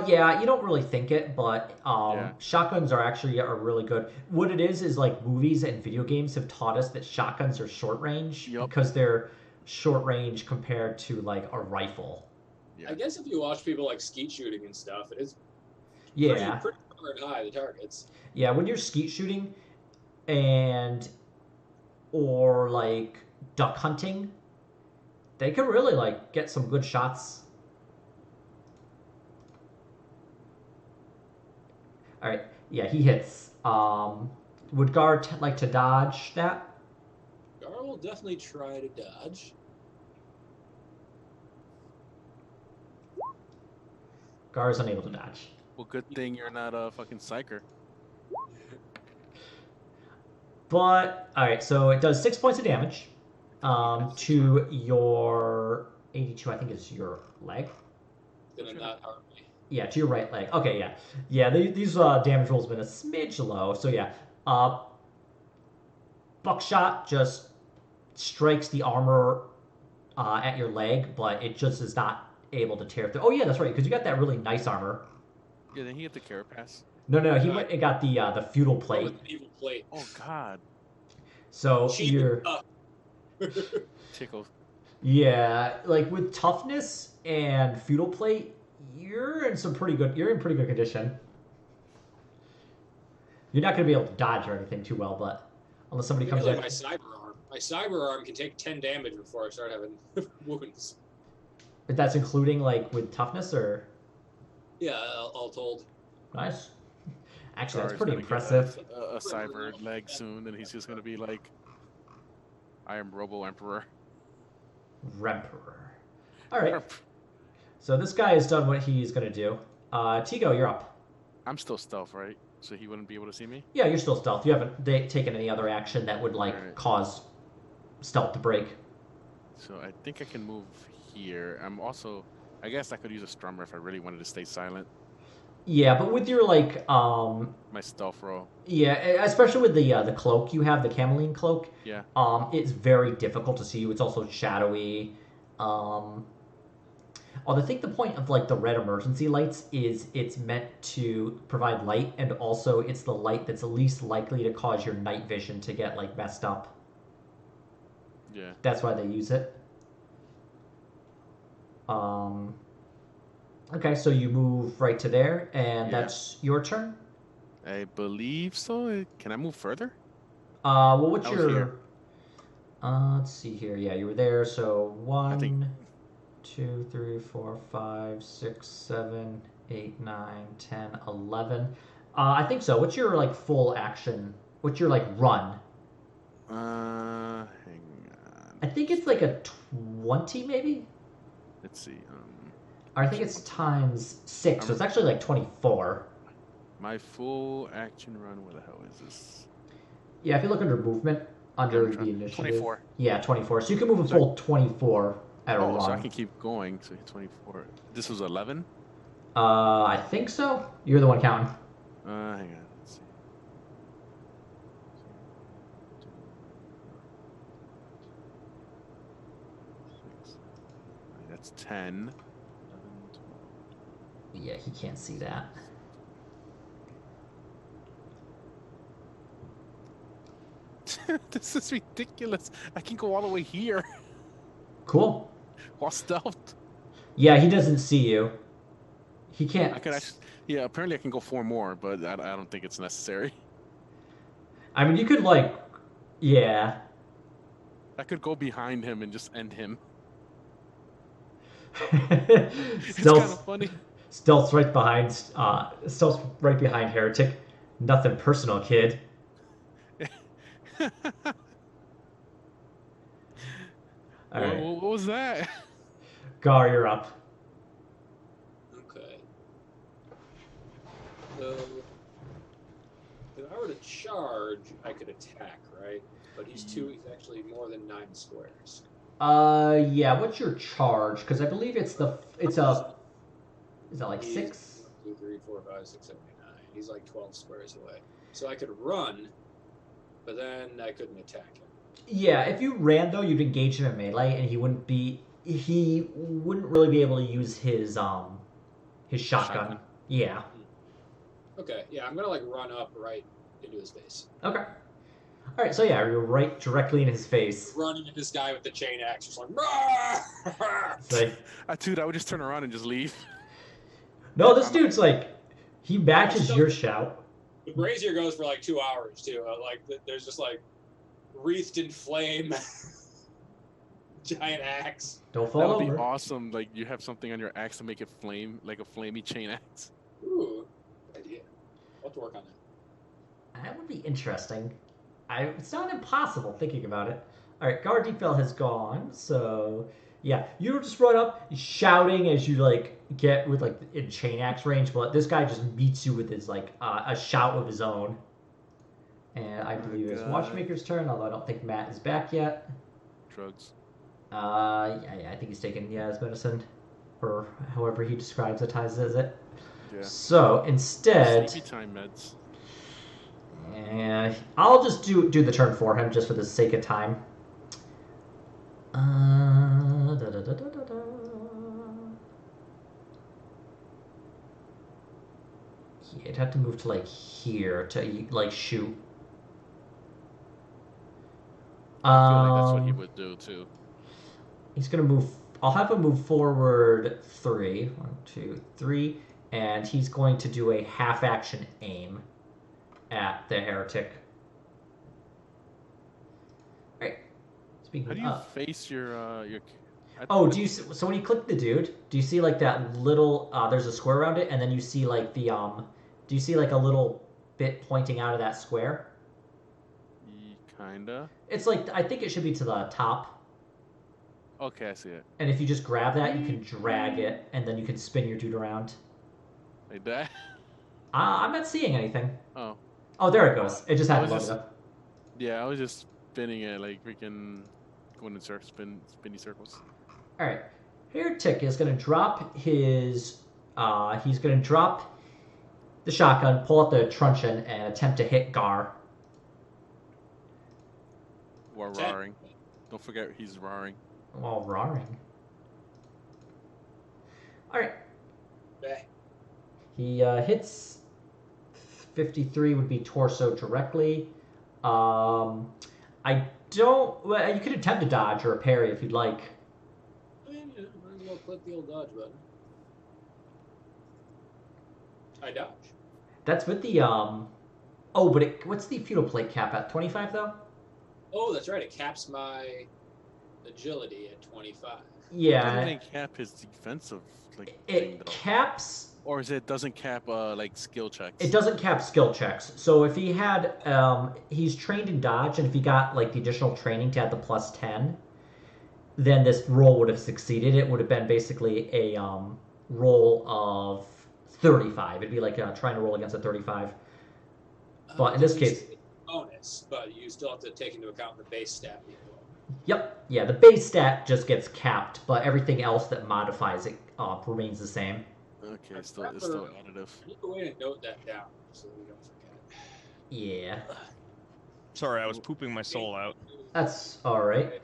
Yeah, you don't really think it, but Yeah. shotguns are really good. What it is like movies and video games have taught us that shotguns are short range because they're short range compared to like a rifle. Yeah. I guess if you watch people like skeet shooting and stuff, it is Yeah. pretty far and high, the targets. Yeah, when you're skeet shooting or like duck hunting, they can really like get some good shots. All right. Yeah, he hits. Would Gar like to dodge that? Gar will definitely try to dodge. Gar is unable to dodge. Well, good thing you're not a fucking psyker. But all right, so it does 6 points of damage to your 82. I think is your leg. Gonna not harm me. Yeah, to your right leg. Okay, yeah, yeah. These damage rolls have been a smidge low. So yeah, buckshot just strikes the armor at your leg, but it just is not able to tear through. Oh yeah, that's right, because you got that really nice armor. Yeah, then he get the carapace. No, he went and got the feudal plate. Evil plate. Oh God. So you're Tickled. yeah, like with toughness and feudal plate, you're in pretty good condition. You're not going to be able to dodge or anything too well, but unless somebody comes Like in. my cyber arm can take 10 damage before I start having wounds. If that's including like with toughness or Yeah, all told. nice. Actually, that's Gar's pretty gonna get impressive. A cyber leg soon, and he's just gonna be like, I am Robo Emperor. Remperor. All right. So this guy has done what he's going to do. Tigo, you're up. I'm still stealth, right? So he wouldn't be able to see me? Yeah, you're still stealth. You haven't taken any other action that would like Alright. cause stealth to break. So I think I can move here. I'm also, I guess I could use a strummer if I really wanted to stay silent. Yeah, but with your like My stealth roll. yeah, especially with the cloak you have, the cameline cloak. Yeah. It's very difficult to see you. It's also shadowy. Although I think the point of like the red emergency lights is it's meant to provide light, and also it's the light that's least likely to cause your night vision to get like messed up. Yeah. That's why they use it. Okay, so you move right to there, and Yeah. that's your turn. I believe so. Can I move further? Well, what's I was your? here. Let's see here. Yeah, you were there. So I think- 1, 2, 3, 4, 5, 6, 7, 8, 9, 10, 11. I think so. What's your like full action? What's your like run? Hang on. I think it's like a 20 maybe. Let's see. Or I think it's times 6, so it's actually like 24. My full action run. Where the hell is this? Yeah, if you look under movement, under I'm the trying- initiative. 24. Yeah, 24. So you can move a So I- full 24 at a Oh, run. so I can keep going. So 24. This was 11. I think so. You're the one counting. Hang on. Let's see. Six. That's 10. 11, 12. Yeah, he can't see that. This is ridiculous. I can go all the way here Cool. while stealth. Yeah, he doesn't see you. He can't. I could actually. Yeah, apparently I can go 4 more, but I don't think it's necessary. I mean, you could like, yeah. I could go behind him and just end him. It's kind of Stealth, funny. stealth's right behind. Stealth's right behind Heretic. Nothing personal, kid. All right, What was that? Gar, you're up. Okay. So, if I were to charge, I could attack, right? But he's actually more than 9 squares. Yeah. What's your charge? Because I believe it's a. Is that like He's 6? 1, 2, 3, 4, 5, 6, 7, 8, 9. He's like 12 squares away. So I could run, but then I couldn't attack him. Yeah. If you ran though, you'd engage him in melee, and he wouldn't really be able to use his shotgun. Yeah. Okay, yeah, I'm gonna like run up right into his face. Okay. All right. So yeah, you're right directly in his face. Running at this guy with the chain axe, just like. It's like, Dude, I would just turn around and just leave. no, this dude's like, he matches still- your shout. The brazier goes for like 2 hours too. Like there's just like wreathed in flame, giant axe. Don't That fall would be over. awesome. Like you have something on your axe to make it flame, like a flamey chain axe. Ooh, good idea. I'll have to work on that. That would be interesting. It's not impossible thinking about it. All right, Gardefell has gone, so yeah, you just run up shouting as you like get with like in chain axe range, but this guy just meets you with his like a shout of his own. And I believe it's God. Watchmaker's turn, although I don't think Matt is back yet. Drugs. Yeah, I think he's taken his medicine, or however he describes it as it. Yeah. So instead, Sleepy time meds. and I'll just do the turn for him, just for the sake of time. Da, da, da, da, da, da. Yeah, I'd have to move to like here to like shoot. I feel like that's what he would do too. He's gonna move. I'll have him move forward 3. 1, 2, 3, and he's going to do a half action aim at the heretic. Right. Speaking How do you of, face your oh, do you? So when you click the dude, do you see like that little? There's a square around it, and then you see like the Do you see like a little bit pointing out of that square? Kinda. It's like I think it should be to the top. Okay, I see it. And if you just grab that, you can drag it, and then you can spin your dude around. Like that. I'm not seeing anything. Oh. Oh, there it goes. It just I had was loaded just- up. Yeah, I was just spinning it like freaking going in circles, spinny circles. All right. Heretic is going to drop his. He's going to drop the shotgun, pull out the truncheon, and attempt to hit Gar. Or Attack. roaring. Don't forget he's roaring. While roaring. All right. Eh. He hits 53 would be torso directly. I don't. Well, you could attempt to dodge or a parry if you'd like. I mean, yeah, might as well click the old dodge button. I dodge. That's with the Oh, but what's the feudal plate cap at? 25 though. Oh, that's right. It caps my agility at 25. Yeah. Doesn't it cap his defensive like thing It though? caps. Or is it doesn't cap like skill checks? It doesn't cap skill checks. So if he had, he's trained in dodge, and if he got like the additional training to add the plus 10, then this roll would have succeeded. It would have been basically a roll of 35. It'd be like trying to roll against a 35. But in this case, bonus, but you still have to take into account the base stat. yep, yeah, the base stat just gets capped, but everything else that modifies it remains the same. Okay, it's still additive. I need a way to note that down so we don't forget it. Yeah, Sorry, I was pooping my soul out. that's all right.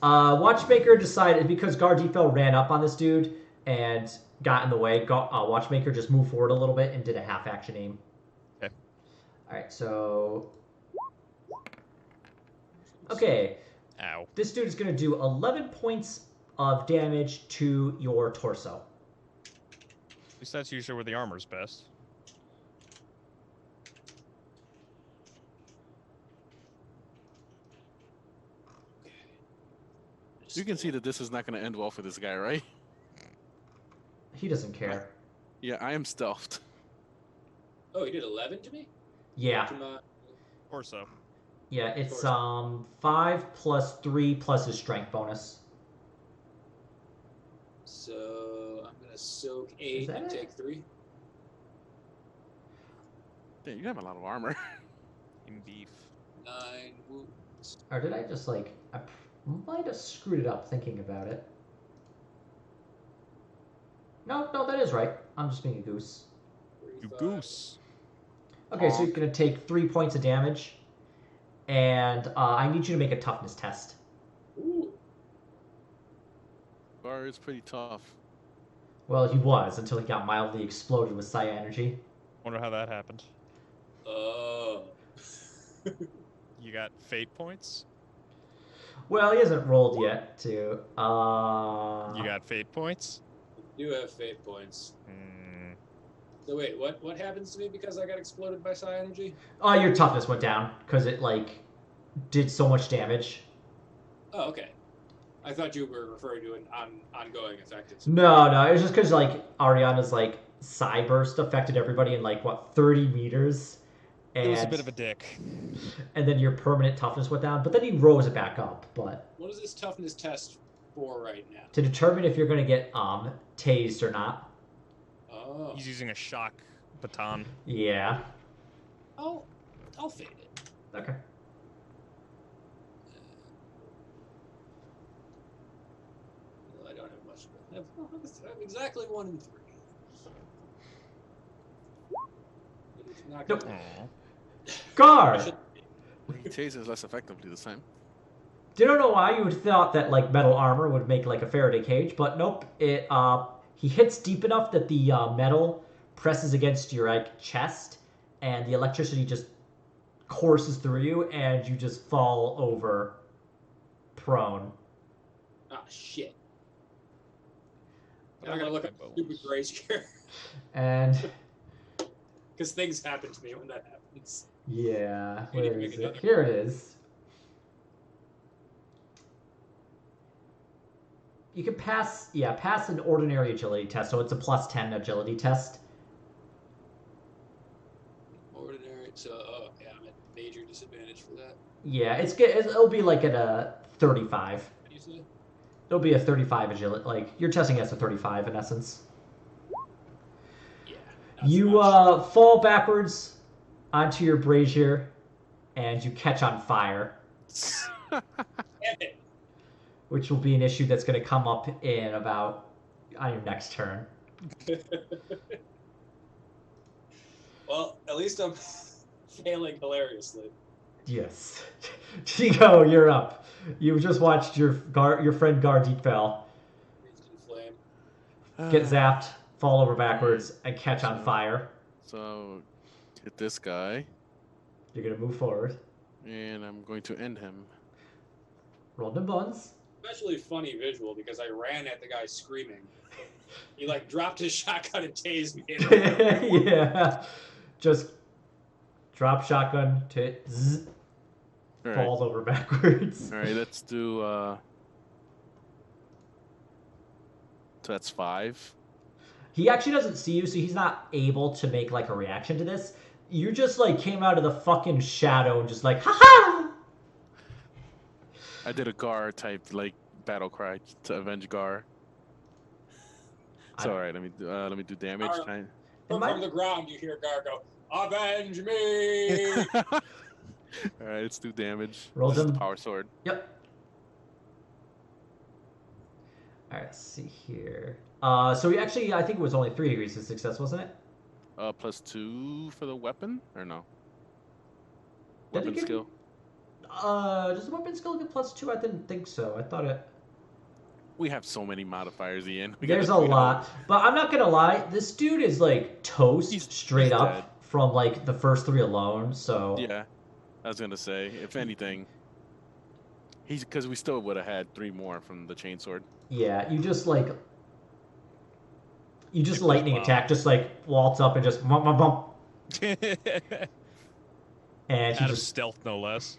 Watchmaker decided because Gardefell ran up on this dude and got in the way. Watchmaker just moved forward a little bit and did a half action aim. Okay. All right, so okay, Ow. this dude is going to do 11 points of damage to your torso. least that's usually where the armor's best. You can see that this is not going to end well for this guy, right? He doesn't care. Yeah, I am stealthed. Oh, he did 11 to me? Yeah. To my... Or so. Yeah, it's 5 plus 3 plus his strength bonus. So I'm gonna soak 8 and take 3. Damn, you have a lot of armor. In beef. 9 wounds. Or did I just like... I might have screwed it up thinking about it. No, that is right. I'm just being a goose. You goose. Okay, so you're going to take 3 points of damage. And I need you to make a toughness test. Ooh. Bar is pretty tough. Well, he was until he got mildly exploded with psi energy. Wonder how that happened. Oh. You got fate points? Well, he hasn't rolled yet, too. You got fate points? You have fate points. So wait, what happens to me because I got exploded by psi energy? Oh, your toughness went down because it, like, did so much damage. Oh, okay. I thought you were referring to an ongoing effect. No, it was just because, like, Ariana's, like, psi burst affected everybody in, like, what, 30 meters? And, It was a bit of a dick. And then your permanent toughness went down, but then he rose it back up, but... What is this toughness test for right now? To determine if you're going to get, tased or not. Oh. He's using a shock baton. Yeah. I'll fade it. Okay. Well, I don't have much. I have exactly 1 in 3. It's not Nope. gonna... Guard! He tases less effectively this time. Don't know why you would have thought that, like, metal armor would make, like, a Faraday cage, but nope. It, he hits deep enough that the, metal presses against your, like, chest, and the electricity just courses through you, and you just fall over prone. Ah, shit. I'm gonna look at stupid brazier. And... Because things happen to me when that happens. Yeah, We need to where make is it? another- Here it is. You can pass an ordinary agility test, so it's a +10 agility test. Ordinary, so, yeah, I'm at major disadvantage for that. Yeah, it'll be like at a 35. What do you say? It'll be a 35 agility, like, you're testing against a 35 in essence. Yeah. not so You much. fall backwards onto your brazier, and you catch on fire, Damn it. which will be an issue that's going to come up in about on your next turn. Well, at least I'm failing hilariously. Yes. Chico, you're up. You've just watched your friend Gardeep fell, Breathed in flame. get zapped, fall over backwards, and catch on fire. So, hit this guy, You're going to move forward. and I'm going to end him. Roll them buns. Especially funny visual because I ran at the guy screaming. He like dropped his shotgun and tased me. Yeah. Just drop shotgun to zzz, All right. falls over backwards. All right, let's do. So that's 5. He actually doesn't see you, so he's not able to make like a reaction to this. You just like came out of the fucking shadow and just like, ha-ha! I did a Gar type like battle cry to avenge Gar. So all right, let me do damage. Gar- Time. From the ground, you hear Gar go, "Avenge me!" All right, let's do damage. Roll This is the them. power sword. Yep. Alright, let's see here. So we actually, I think it was only 3 degrees of success, wasn't it? +2 for the weapon, or no? Did it Weapon give- skill. Does the weapon skill get +2? I didn't think so. I thought it... We have so many modifiers, Ian. We There's a gotta tweet lot. But I'm not gonna lie, this dude is like toast straight he's up dead. from like the first 3 alone, so... Yeah, I was gonna say, if anything, because we still would have had 3 more from the chainsword. Yeah, you just like... You just It goes lightning bomb. attack, just like waltz up and just bump, bump, bump, and he Out of just stealth, no less.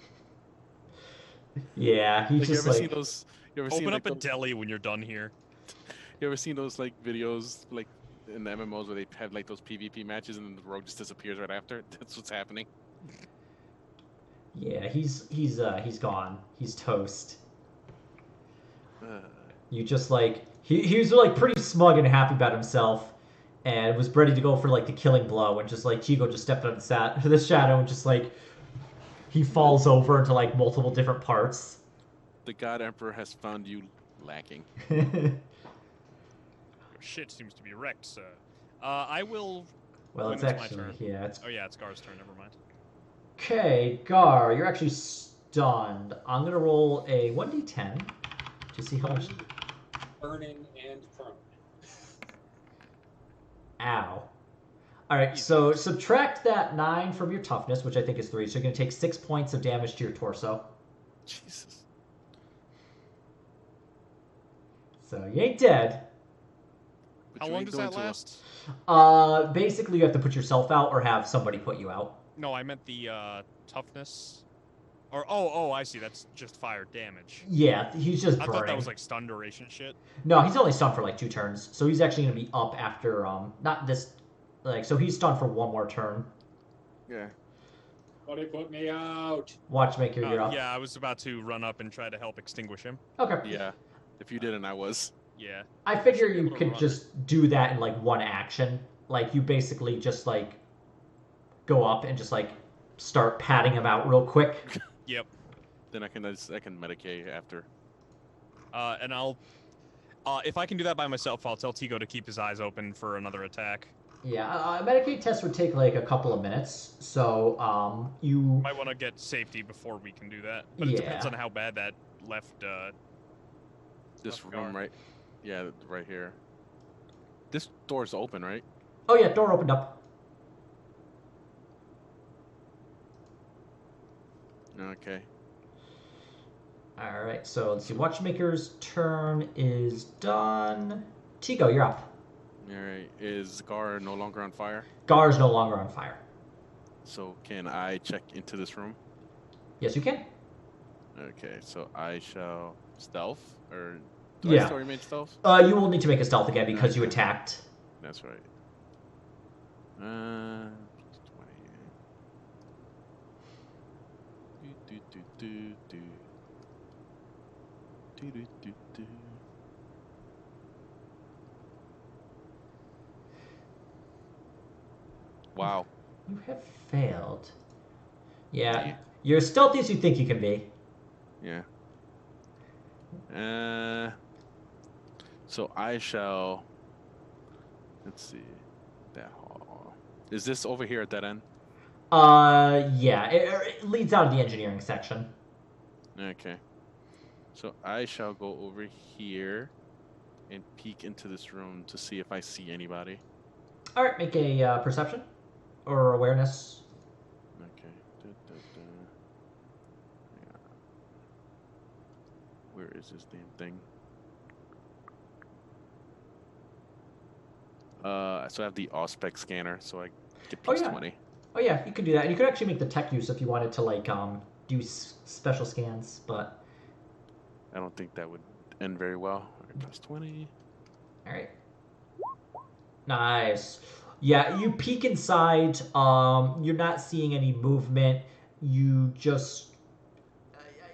yeah, he Like you just ever seen like those? You ever seen Open like up a those, deli when you're done here. you ever seen those like videos like in the MMOs where they have like those PvP matches and the rogue just disappears right after? That's what's happening. yeah, he's gone. He's toast. You just like he was like pretty smug and happy about himself, and was ready to go for like the killing blow, and just like Chico just stepped out of the shadow and just like he falls over into like multiple different parts. The God Emperor has found you lacking. Your shit seems to be wrecked, sir. I will. Well, when it's my actually turn. yeah. It's Oh yeah, it's Gar's turn. Never mind. okay. Gar, you're actually stunned. I'm gonna roll a 1d10 to see how much. Burning and prone. Ow. All right, so subtract that 9 from your toughness, which I think is 3. So you're gonna take 6 points of damage to your torso. Jesus. So you ain't dead. But How you long ain't does doing that too well. last? Basically you have to put yourself out or have somebody put you out. No, I meant the toughness. Or oh, I see. That's just fire damage. Yeah, he's just I burning. thought that was like stun duration shit. No, he's only stunned for like 2 turns, so he's actually gonna be up after not this, like so he's stunned for 1 more turn. Yeah. Somebody put me out. Watchmaker, you're up. Yeah, I was about to run up and try to help extinguish him. Okay. Yeah. If you didn't, I was. Yeah. I figure should be you able to could run just do that in like 1 action. Like you basically just like go up and just like start patting him out real quick. Yep. Then I can medicate after. And I'll. If I can do that by myself, I'll tell Tigo to keep his eyes open for another attack. Yeah, a Medicaid test would take like a couple of minutes, so you Might want to get safety before we can do that, but it depends Yeah. on how bad that left. This Left room, guard. right? Yeah, right here. This door's open, right? Oh yeah, door opened up. Okay. All right, so let's see. Watchmaker's turn is done. Tigo, you're up. All right. Is Gar no longer on fire? Gar's no longer on fire. So can I check into this room? Yes, you can. Okay. So I shall stealth, or do I Yeah. still remain stealth? You will need to make a stealth again because you Okay. attacked. That's right. 20. Do. Wow. You have failed. Yeah, Yeah. you're as stealthy as you think you can be. Yeah. So I shall. Let's see. That hall. Is this over here at that end? Yeah, it leads out of the engineering section. Okay. So I shall go over here and peek into this room to see if I see anybody. All right, make a perception or awareness. Okay. Yeah. Where is this damn thing? So I have the Auspex scanner, so I get plus yeah. 20. Oh yeah, you could do that, and you could actually make the tech use if you wanted to like do special scans, but I don't think that would end very well. All right, plus 20. all right. Nice. Yeah, you peek inside. You're not seeing any movement. You just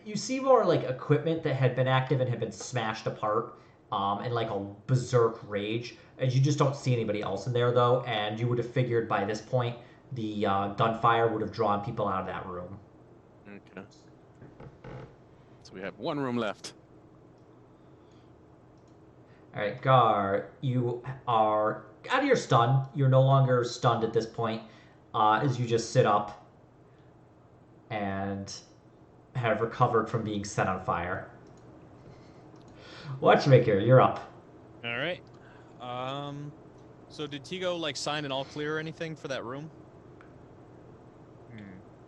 you see more like equipment that had been active and had been smashed apart, in like a berserk rage. And you just don't see anybody else in there though. And you would have figured by this point the gunfire would have drawn people out of that room. Okay. So we have one room left. All right, Gar, you are out of your stun. You're no longer stunned at this point, as you just sit up and have recovered from being set on fire. Watchmaker, you're up. All right. So did Tigo like sign an all clear or anything for that room?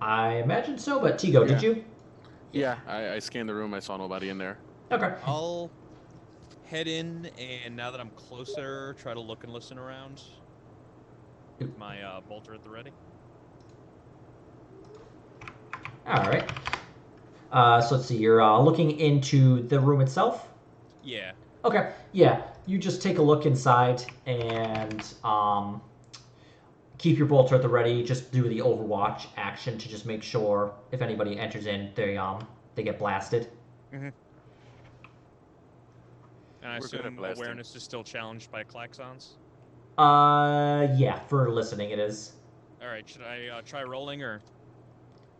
I imagine so, but Tigo, did Yeah. you? Yeah, I scanned the room. I saw nobody in there. Okay. I'll head in, and now that I'm closer, try to look and listen around. With my bolter at the ready. All right. So let's see. You're looking into the room itself. Yeah. Okay. Yeah. You just take a look inside and keep your bolter at the ready. Just do the Overwatch action to just make sure if anybody enters in, they get blasted. Mm-hmm. And I We're good at assume blasting. awareness is still challenged by klaxons? Yeah. For listening, it is. All right. Should I try rolling or?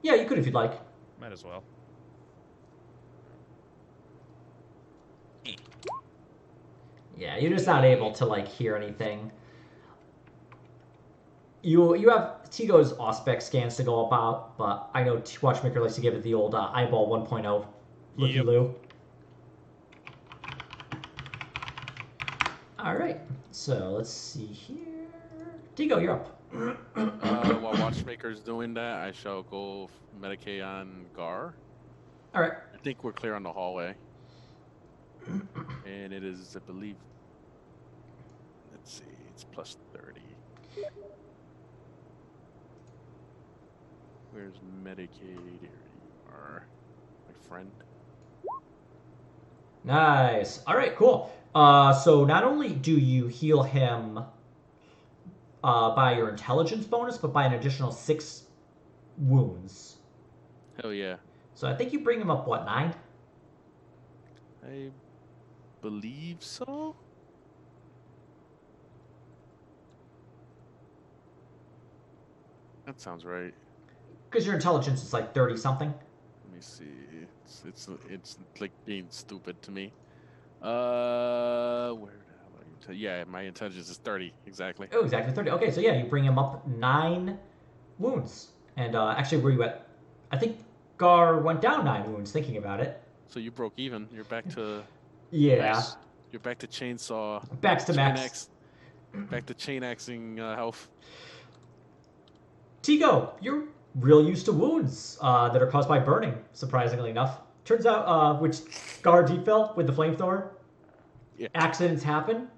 Yeah, you could if you'd like. Might as well. Yeah, you're just not able to like hear anything. You have Tigo's Auspex scans to go about, but I know Watchmaker likes to give it the old eyeball 1.0 looky-loo. All right, so let's see here. Tigo, you're up. While Watchmaker's doing that, I shall go medicate on Gar. All right. I think we're clear on the hallway. And it is, I believe, let's see, it's plus 30. Where's Medicaid? Here you are, my friend. Nice. All right, cool. So not only do you heal him by your intelligence bonus, but by an additional 6 wounds. Hell yeah. So I think you bring him up, what, 9? I believe so. That sounds right. Because your intelligence is like 30-something. Let me see. It's like being stupid to me. Where the hell are you? Yeah, my intelligence is 30 exactly. Oh, exactly 30. Okay, so yeah, you bring him up 9 wounds. And actually, where you at? I think Gar went down 9 wounds, thinking about it. So you broke even. You're back to. Yeah. Nice. You're back to chainsaw. Back to max. Back to chain axing health. Tigo, you're real used to wounds that are caused by burning, surprisingly enough. Turns out, which Gar deep fell with the flamethrower, Yeah. accidents happen.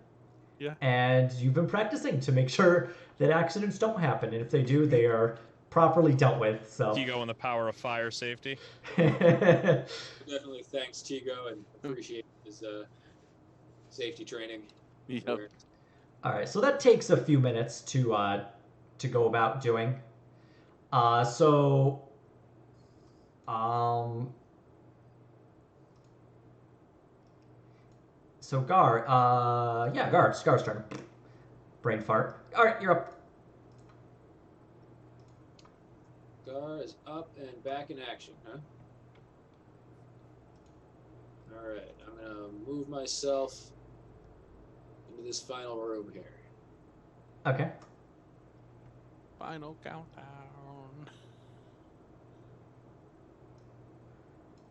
Yeah. And you've been practicing to make sure that accidents don't happen. And if they do, they are properly dealt with. So. Tigo and the power of fire safety. Definitely thanks, Tigo, and appreciate his safety training. Yep. All right, so that takes a few minutes to go about doing. So Gar, yeah, Gar's turn. Brain fart. All right, you're up. Gar is up and back in action, huh? Alright, I'm gonna move myself into this final room here. Okay. Final countdown.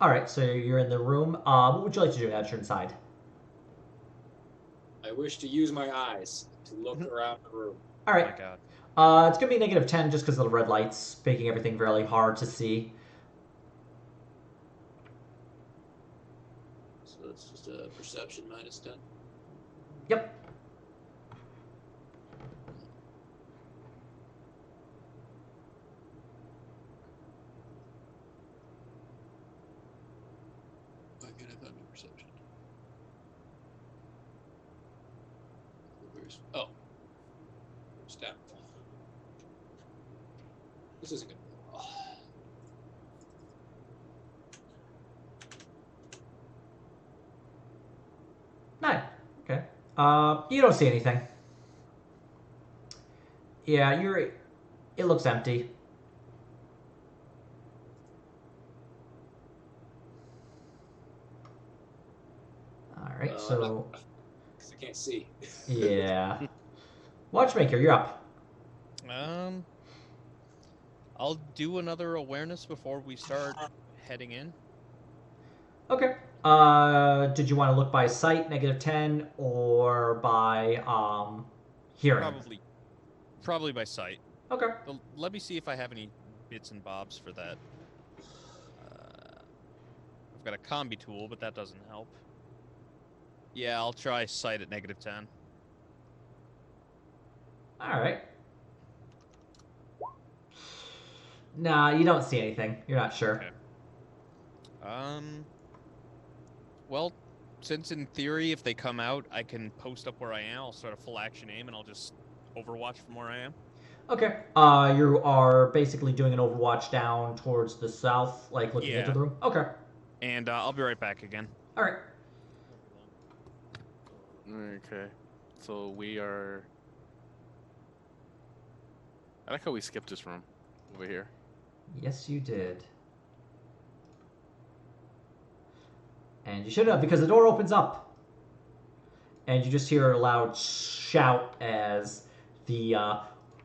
All right, so you're in the room. What would you like to do now that you're inside? I wish to use my eyes to look around the room. All Oh right. my god. It's gonna be -10 just because of the red lights, making everything fairly hard to see. So that's just a perception -10. Yep. Why can't I find my perception? Oh. Stat. This isn't good. Oh. 9. Okay. You don't see anything. Yeah, it looks empty. All right, so. Because I can't see. Yeah. Watchmaker, you're up. I'll do another awareness before we start heading in. Okay. Did you want to look by sight, -10, or by hearing? Probably by sight. Okay. Let me see if I have any bits and bobs for that. I've got a combi tool, but that doesn't help. Yeah, I'll try sight at -10. All right. Nah, you don't see anything. You're not sure. Okay. Well, since in theory, if they come out, I can post up where I am. I'll start a full action aim, and I'll just overwatch from where I am. Okay. You are basically doing an overwatch down towards the south, like looking into the room. Okay. And I'll be right back again. All right. Okay. So we are. I like how we skipped this room over here. Yes, you did. And you should have, because the door opens up. And you just hear a loud shout as the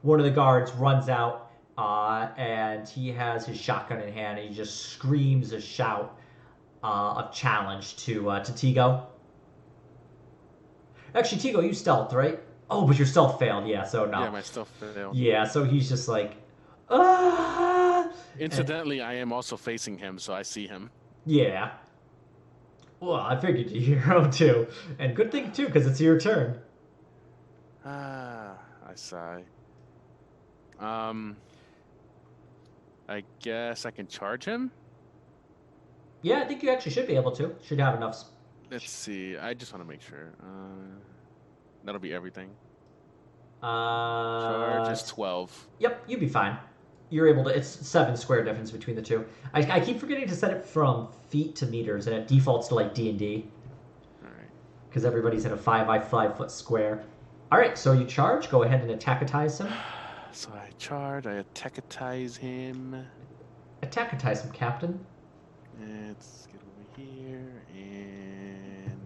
one of the guards runs out, and he has his shotgun in hand, and he just screams a shout of challenge to Tigo. Actually, Tigo, you stealthed, right? Oh, but your stealth failed. Yeah, so no. Yeah, my stuff failed. Yeah, so he's just like, ah! Incidentally, I am also facing him, so I see him. Yeah. Well, I figured you hear him too. And good thing too, because it's your turn. Ah, I sigh. I guess I can charge him? Yeah, I think you actually should be able to. Should have enough. Let's see. I just want to make sure. That'll be everything. Charge Charge is 12. Yep, you'd be fine. You're able to. It's 7 square difference between the two. I keep forgetting to set it from feet to meters, and it defaults to like D&D. All right. Because everybody's in a 5 by 5 foot square. All right, so you charge. Go ahead and attackatize him. So I charge. I attackatize him. Attackatize him, Captain. Let's get over here and.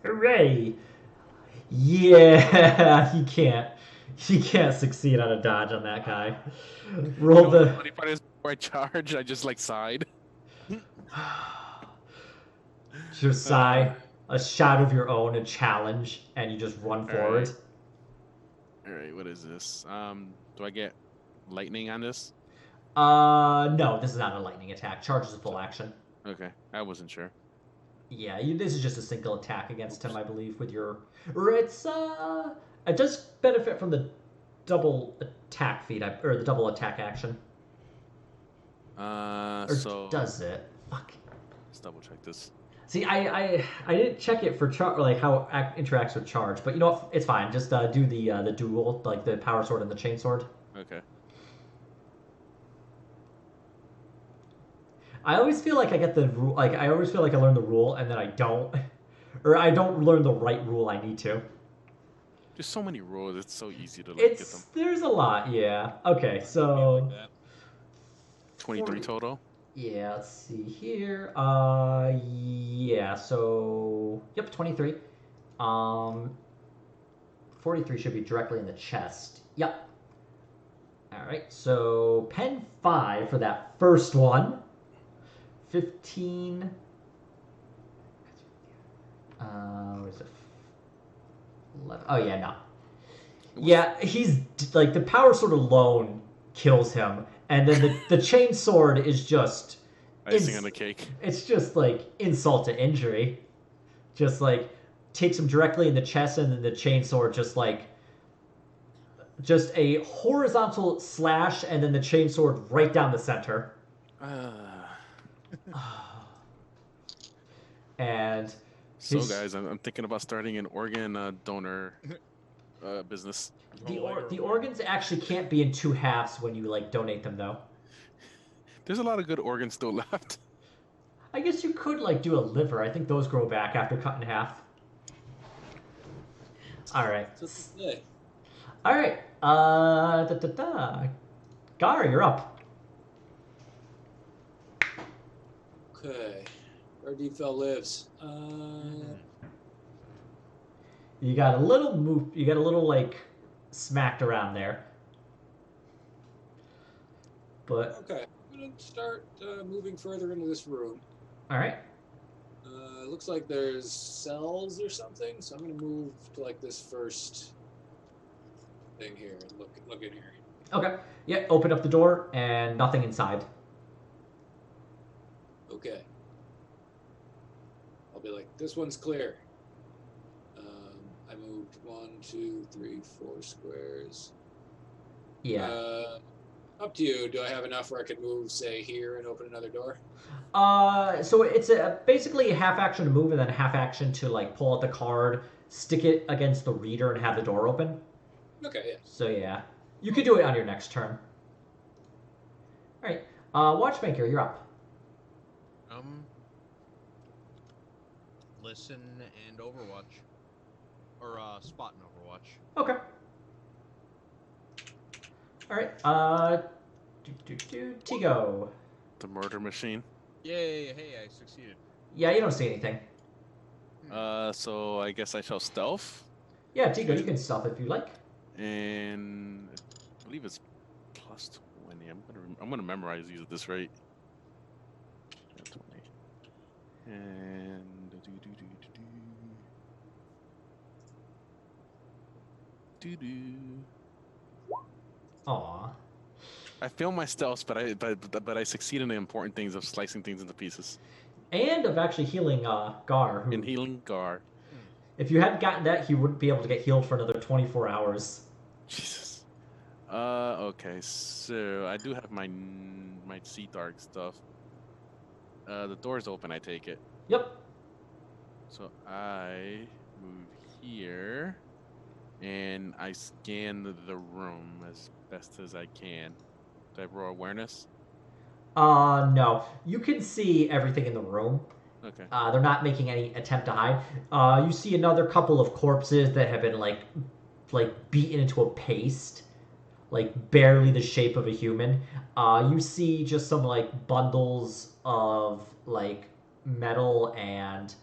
Hooray! Yeah, he can't. He can't succeed on a dodge on that guy. Roll the. Funny part is, before I charge, I just like sighed. Just sigh, a shout of your own, a challenge, and you just run forward. All right, what is this? Do I get lightning on this? No, this is not a lightning attack. Charge is a full action. Okay, I wasn't sure. Yeah, this is just a single attack against him, I believe, with your. Or it's it does benefit from the double attack feat, or the double attack action. Or So does it? Fuck. let's double check this. See, I didn't check it for like how it interacts with charge, but you know what? It's fine. Just do the duel, like the power sword and the chain sword. Okay. I always feel like I get the rule. Like I always feel like I learn the rule and then I don't, or I don't learn the right rule I need to. There's so many rules. It's so easy to like, get them. There's a lot, yeah. Okay, so 23 total. Yeah, let's see here. Yeah. So yep, 23. 43 should be directly in the chest. Yep. All right. So pen 5 for that first one. 15. What is it? 11. Oh yeah, no. Yeah, he's like the power sword alone kills him, and then the chain sword is just Icing on the cake. It's just like insult to injury. Just like takes him directly in the chest, and then the chain sword just a horizontal slash, and then the chain sword right down the center. And so guys, I'm thinking about starting an organ donor business. The organs actually can't be in 2 halves when you like donate them, though. There's a lot of good organs still left. I guess you could like do a liver. I think those grow back after cut in half. All right. All right. Gar, you're up. Okay. Where Deepfell lives. You got a little move. You got a little like smacked around there. But okay, I'm gonna start moving further into this room. All right. Looks like there's cells or something, so I'm gonna move to like this first thing here and look in here. Okay. Yeah. Open up the door and nothing inside. Okay. I'll be like, this one's clear. I moved 1, 2, 3, 4 squares. Yeah. Up to you. Do I have enough where I could move, say, here and open another door? So it's basically a half action to move and then half action to like pull out the card, stick it against the reader, and have the door open. Okay, yeah. So yeah, you could do it on your next turn. All right, Watchmaker, you're up. Listen and Overwatch, or spot and Overwatch. Okay. All right. Tigo. The murder machine. Yay! Hey, I succeeded. Yeah, you don't see anything. So I guess I shall stealth. Yeah, Tigo, you can stealth if you like. And I believe it's plus 20. I'm gonna memorize these at this rate. 20. And Aw. I fail my stealth, but I succeed in the important things of slicing things into pieces. And of actually healing Gar. Who, In healing Gar. if you hadn't gotten that, he wouldn't be able to get healed for another 24 hours. Jesus. Okay, so I do have my Sea Dark stuff. The door's open, I take it. Yep. So I move here, and I scan the room as best as I can. Do I roll awareness? No. You can see everything in the room. Okay. They're not making any attempt to hide. You see another couple of corpses that have been like beaten into a paste, like barely the shape of a human. You see just some like bundles of like metal and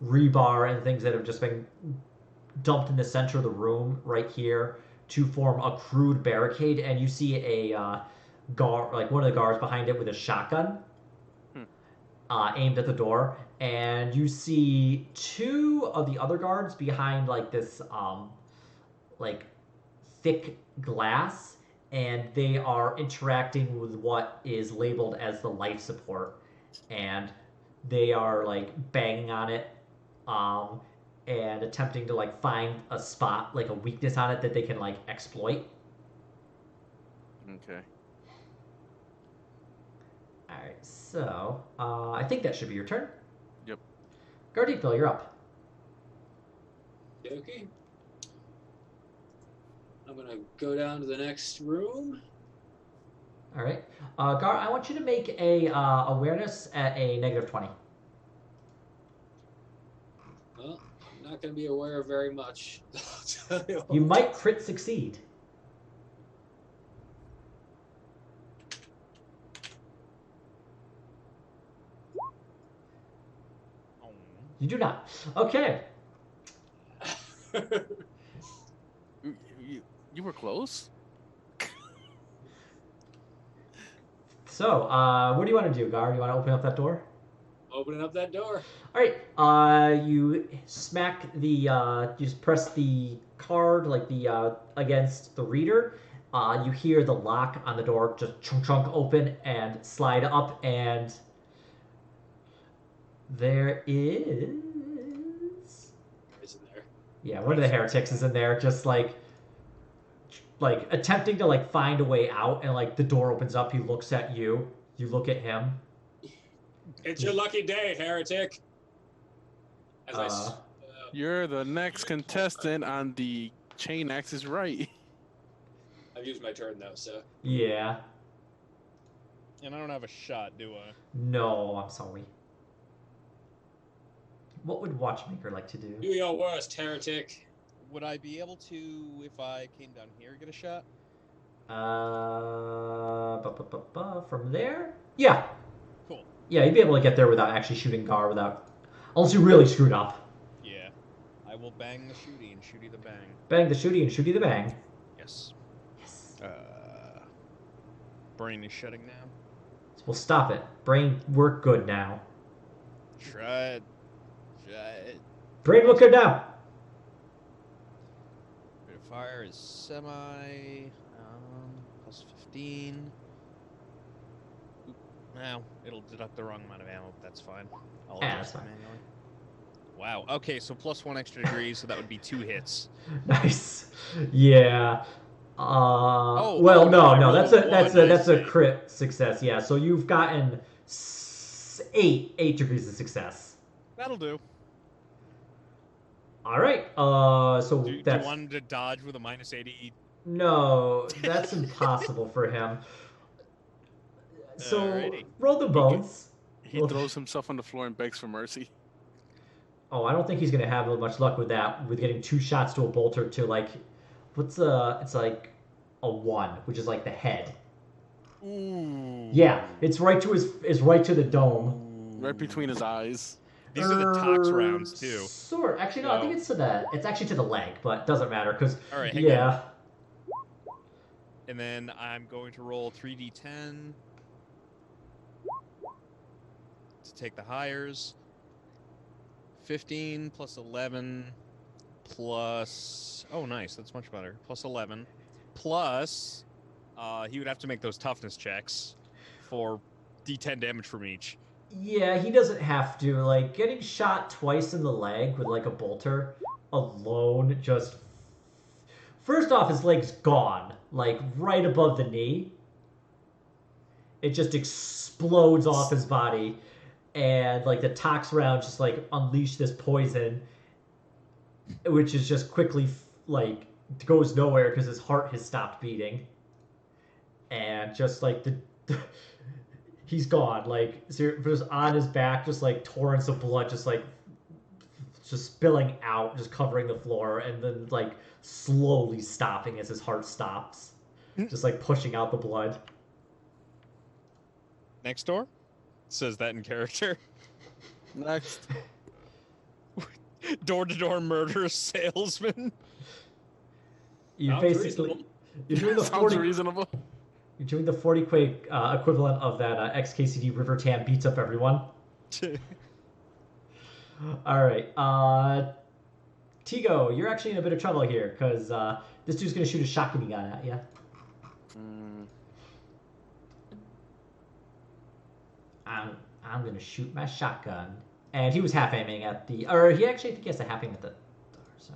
rebar and things that have just been dumped in the center of the room right here to form a crude barricade, and you see a guard, like one of the guards behind it with a shotgun aimed at the door, and you see two of the other guards behind like this like thick glass, and they are interacting with what is labeled as the life support, and they are like banging on it and attempting to like find a spot, like a weakness on it that they can like exploit. Okay. Alright, so I think that should be your turn. Yep. Gardito, you're up. Okay. I'm gonna go down to the next room. Alright. Gar, I want you to make a awareness at a -20. Well, I'm not gonna be aware of very much. I'll tell you You what. might crit succeed. Oh. You do not. Okay. You were close. So, what do you want to do, Gar? Do you want to open up that door? Opening up that door. All right. You smack the. You just press the card like the against the reader. You hear the lock on the door just chunk open and slide up, and there is. It's in there. Yeah, one of the heretics is in there, just like attempting to like find a way out, and like the door opens up. He looks at you. You look at him. It's your lucky day, heretic. As You're the next contestant on the chain axis right. I've used my turn though, so. Yeah. And I don't have a shot, do I? No, I'm sorry. What would Watchmaker like to do? Do your worst, heretic. Would I be able to, if I came down here, get a shot? From there? Yeah. Cool. Yeah, you'd be able to get there without actually shooting Gar without... Unless you really screwed up. Yeah. I will bang the shooty and shooty the bang. Bang the shooty and shooty the bang. Yes. Yes. Brain is shutting down. We'll stop it. Brain, work good now. Try it. Try it. Brain, work good now. Rate of fire is semi. Plus 15. Oop. Now, it'll deduct the wrong amount of ammo, but that's fine. I'll Yeah, adjust that's it fine. manually. Wow. Okay, so plus 1 extra degree, so that would be 2 hits. Nice. Yeah. Oh, Well, no, I no, rolled that's a one, I that's a see. crit success. Yeah, so you've gotten 8 degrees of success. That'll do. All right. So Do you that's want him to dodge with a -80? no, that's impossible for him. So Alrighty. roll the bones. He throws himself on the floor and begs for mercy. Oh, I don't think he's gonna have much luck with that. With getting 2 shots to a bolter to like, it's like a 1, which is like the head. Ooh. Yeah, it's right to the dome. Right between his eyes. These are the tox rounds too. Sort. Actually, no, I think it's actually to the leg, but doesn't matter because All right, hang yeah. And then I'm going to roll 3d10 to take the hires. 15 plus 11 plus... Oh, nice. That's much better. Plus 11. Plus, he would have to make those toughness checks for d10 damage from each. Yeah, he doesn't have to. Like, getting shot twice in the leg with, like, a bolter alone just... First off, his leg's gone. Like, right above the knee. It just explodes off his body. And, like, the tox round just, like, unleash this poison. Which is just quickly, like, goes nowhere because his heart has stopped beating. And just, like, he's gone, like, just on his back, just, like, torrents of blood, just spilling out, just covering the floor, and then, like, slowly stopping as his heart stops. Just, like, pushing out the blood. Next door? Says that in character. Next. Door-to-door murder salesman. You Sounds basically... reasonable. You're doing the Sounds 40... reasonable. You're doing the 40 Quake equivalent of that XKCD River Tam beats up everyone. All right. Tigo, you're actually in a bit of trouble here because this dude's going to shoot a shotgun gun at you. I'm going to shoot my shotgun. And he was half aiming at the... Or he actually, I think he has a half aim at the door. So,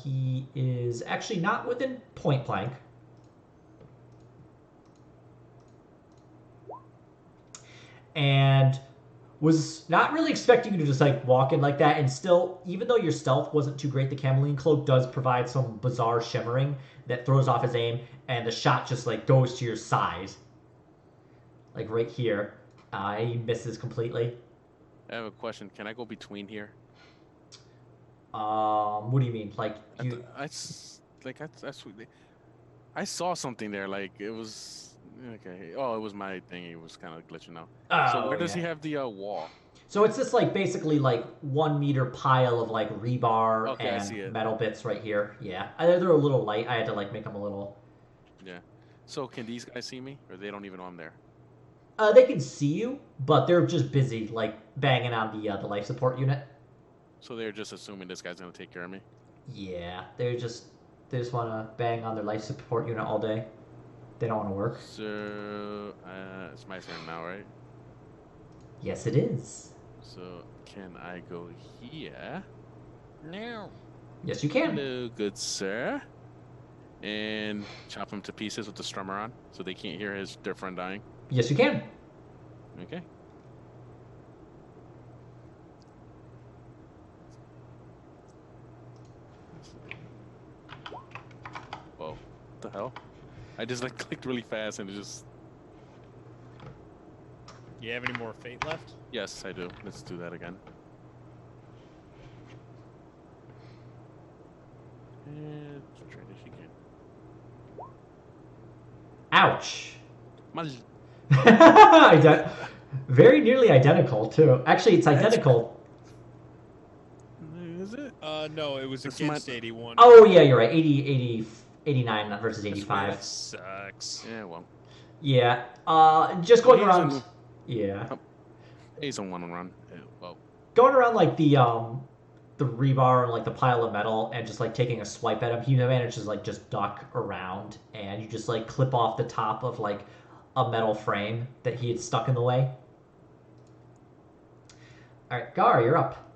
he is actually not within point blank. And was not really expecting you to just like walk in like that, and still, even though your stealth wasn't too great, the Cameline cloak does provide some bizarre shimmering that throws off his aim, and the shot just like goes to your side, like right here. He misses completely. I have a question. Can I go between here? What do you mean? Like you? I saw something there. Like it was. Okay. Oh, it was my thing. It was kind of glitching out. So where does he have the wall? So it's this like basically like 1 meter pile of like rebar Okay, and metal bits right here. Yeah, they're a little light. I had to like make them a little. Yeah. So can these guys see me, or they don't even know I'm there? They can see you, but they're just busy like banging on the life support unit. So they're just assuming this guy's gonna take care of me. Yeah, they just want to bang on their life support unit all day. They don't want to work. So it's my turn now, right? Yes, it is. So can I go here? No. Yes, you can. Hello, good sir. And chop him to pieces with the strummer on, so they can't hear their friend dying. Yes, you can. Okay. Whoa, what the hell? I just like clicked really fast and it just... You have any more fate left? Yes, I do. Let's do that again. And let's try this again. Ouch. Mal- Very nearly identical too. Actually, it's identical. Is it? No, it was That's against 81. Oh yeah, you're right. 89 versus 85. That sucks. Yeah, well. Yeah. Just going around. Hazen- Yeah. He's on one run. Well, Going around like the rebar and like the pile of metal and just like taking a swipe at him, he manages like just duck around and you just like clip off the top of like a metal frame that he had stuck in the way. All right, Gar, you're up.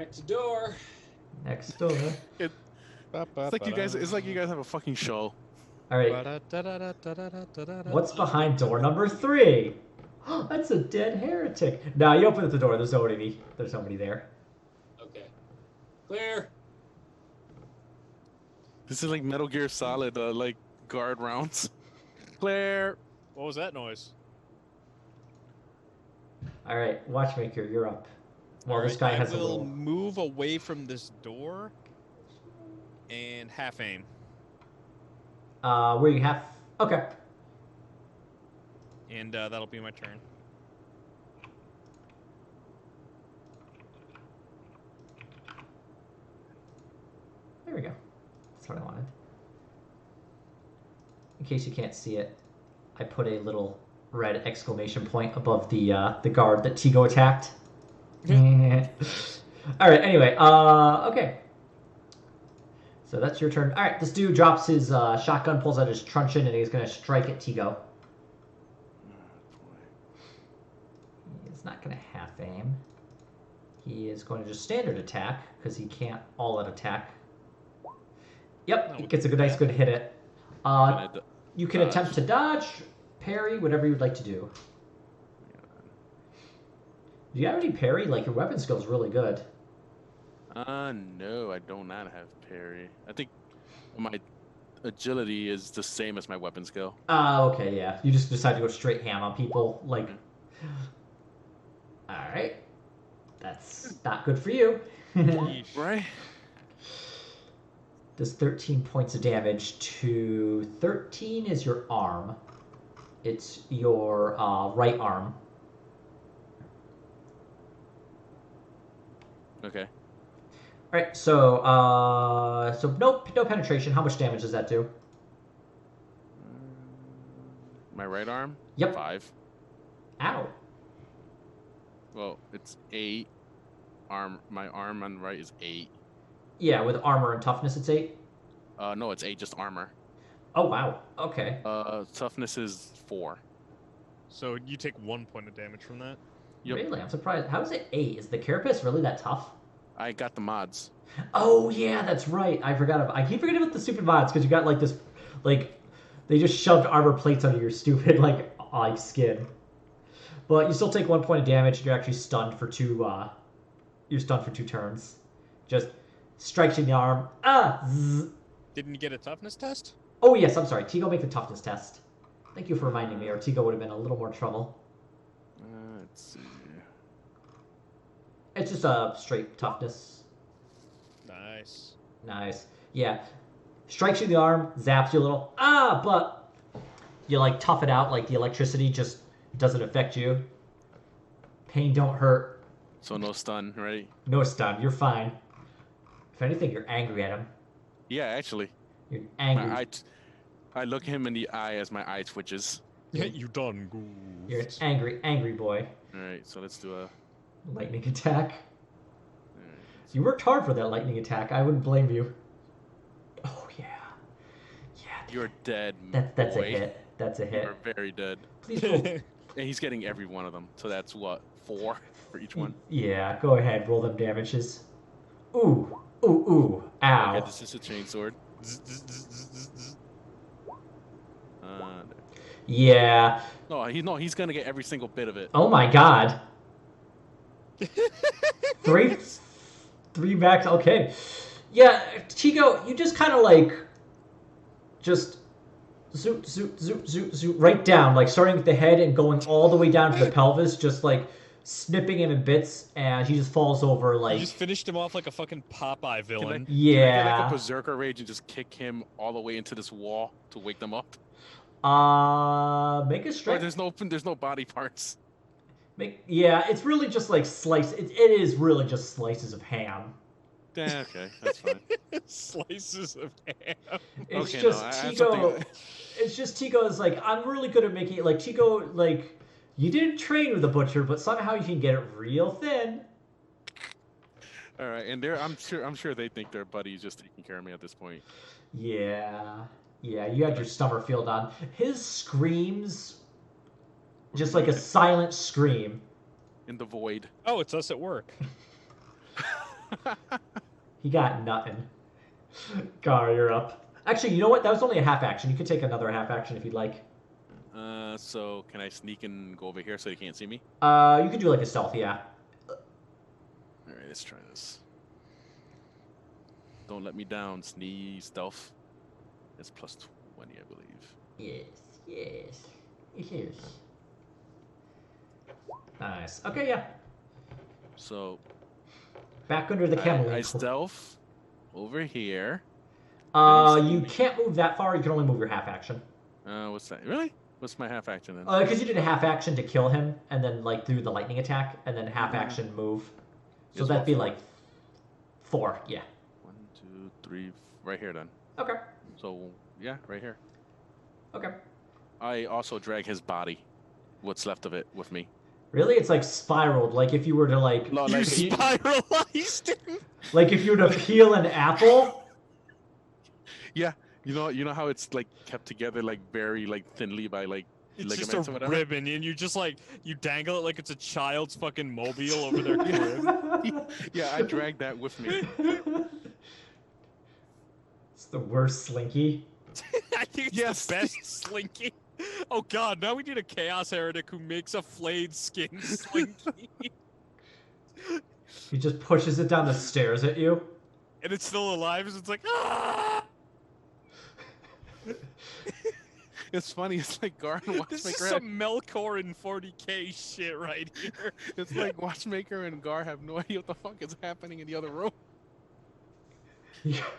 Next door. Next door. It's like you guys. It's like you guys have a fucking show. All right. What's behind door number 3? That's a dead heretic. No, you open up the door. There's nobody. There's nobody there. Okay. Clear. This is like Metal Gear Solid, like guard rounds. Clear. What was that noise? All right, Watchmaker, you're up. Well, this guy has I a will little. move away from this door and half aim. Where you have. Okay. And that'll be my turn. There we go. That's what I wanted. In case you can't see it, I put a little red exclamation point above the guard that Tigo attacked. All right. Anyway. Okay. So that's your turn. All right. This dude drops his shotgun, pulls out his truncheon, and he's gonna strike at Tigo. He's not gonna half aim. He is going to just standard attack because he can't all out attack. Yep, he gets a nice good hit it. You can attempt to dodge, parry, whatever you'd like to do. Do you have any parry? Like, your weapon skill is really good. No, I do not have parry. I think my agility is the same as my weapon skill. Okay, yeah. You just decide to go straight ham on people. Like, alright. That's not good for you. Right? Does 13 points of damage to 13 is your arm. It's your right arm. Okay. All right, so no penetration. How much damage does that do? My right arm? Yep. 5. Ow. Well, it's 8. My arm on the right is 8. Yeah, with armor and toughness, it's 8. No, it's 8, just armor. Oh wow. Okay. Toughness is 4. So you take 1 point of damage from that? Yep. Really, I'm surprised. How is it 8? Is the carapace really that tough? I got the mods. Oh yeah, that's right. I keep forgetting about the stupid mods because you got like this, like they just shoved armor plates under your stupid like skin. But you still take 1 point of damage. And you're actually stunned for 2. You're stunned for 2 turns. Just strikes you in the arm. Zzz. Didn't you get a toughness test? Oh yes, I'm sorry. Tigo, make the toughness test. Thank you for reminding me, or Tigo would have been in a little more trouble. Let's see. It's just a straight toughness. Nice. Nice. Yeah. Strikes you in the arm, zaps you a little. But you like tough it out, like the electricity just doesn't affect you. Pain don't hurt. So no stun, right? No stun, you're fine. If anything, you're angry at him. Yeah, actually. You're angry. I look him in the eye as my eye twitches. Yeah, you done good. You're an angry boy. Alright, so let's do a... Lightning attack. Alright. You worked hard for that lightning attack. I wouldn't blame you. Oh yeah. Yeah. You're dead, That's boy. a hit. That's a hit. You're very dead. Please roll. And he's getting every one of them. So that's what? 4 for each one? Yeah, go ahead. Roll them damages. Ooh. Ow. Okay, this is a chainsword. Yeah. No, he's gonna get every single bit of it. Oh my god. 3 max. Okay. Yeah, Chico, you just kind of like just zoop right down, like starting with the head and going all the way down to the pelvis, just like snipping him in bits, and he just falls over like. You just finished him off like a fucking Popeye villain. Can I get Yeah. like a berserker rage and just kick him all the way into this wall to wake them up? Make a Or strength. there's no body parts. Yeah, it's really just like slice. It is really just slices of ham. Yeah, okay, that's fine. Slices of ham. It's Okay, just no, I have Tico. something- It's just Tico is like, I'm really good at making it. Like Tico, like you didn't train with a butcher, but somehow you can get it real thin. All right, and I'm sure they think their buddy's just taking care of me at this point. Yeah, you had your Summerfield on. His screams, just like a silent scream. In the void. Oh, it's us at work. He got nothing. Gar, you're up. Actually, you know what? That was only a half action. You could take another half action if you'd like. So can I sneak and go over here so you can't see me? You could do like a stealth, yeah. All right, let's try this. Don't let me down, sneeze stealth. It's plus 20, I believe. Yes. Nice. Okay, yeah. So Back under the camel. I stealth over here. You can't move that far. You can only move your half action. What's that? Really? What's my half action then? Because you did a half action to kill him, and then like through the lightning attack, and then half action move. So It's that'd what, be 4? like 4. Yeah. 1, 2, 3, right here then. Okay. So yeah, right here. Okay. I also drag his body, what's left of it, with me. Really, it's like spiraled. Like if you were to like, No, You like spiralized him. like if you were to peel an apple. yeah, you know how it's like kept together like very like thinly by like It's just ligaments or a whatever. ribbon, and you just like you dangle it like it's a child's fucking mobile over their crib. Yeah, I drag that with me. It's the worst slinky. I think it's Yes. the best slinky. Oh god, now we need a chaos heretic who makes a flayed skin slinky. He just pushes it down the stairs at you. And it's still alive, so it's like, ah! It's funny. It's like Gar and This is Watchmaker. some Melkor in 40k shit right here. It's like Watchmaker and Gar have no idea what the fuck is happening in the other room.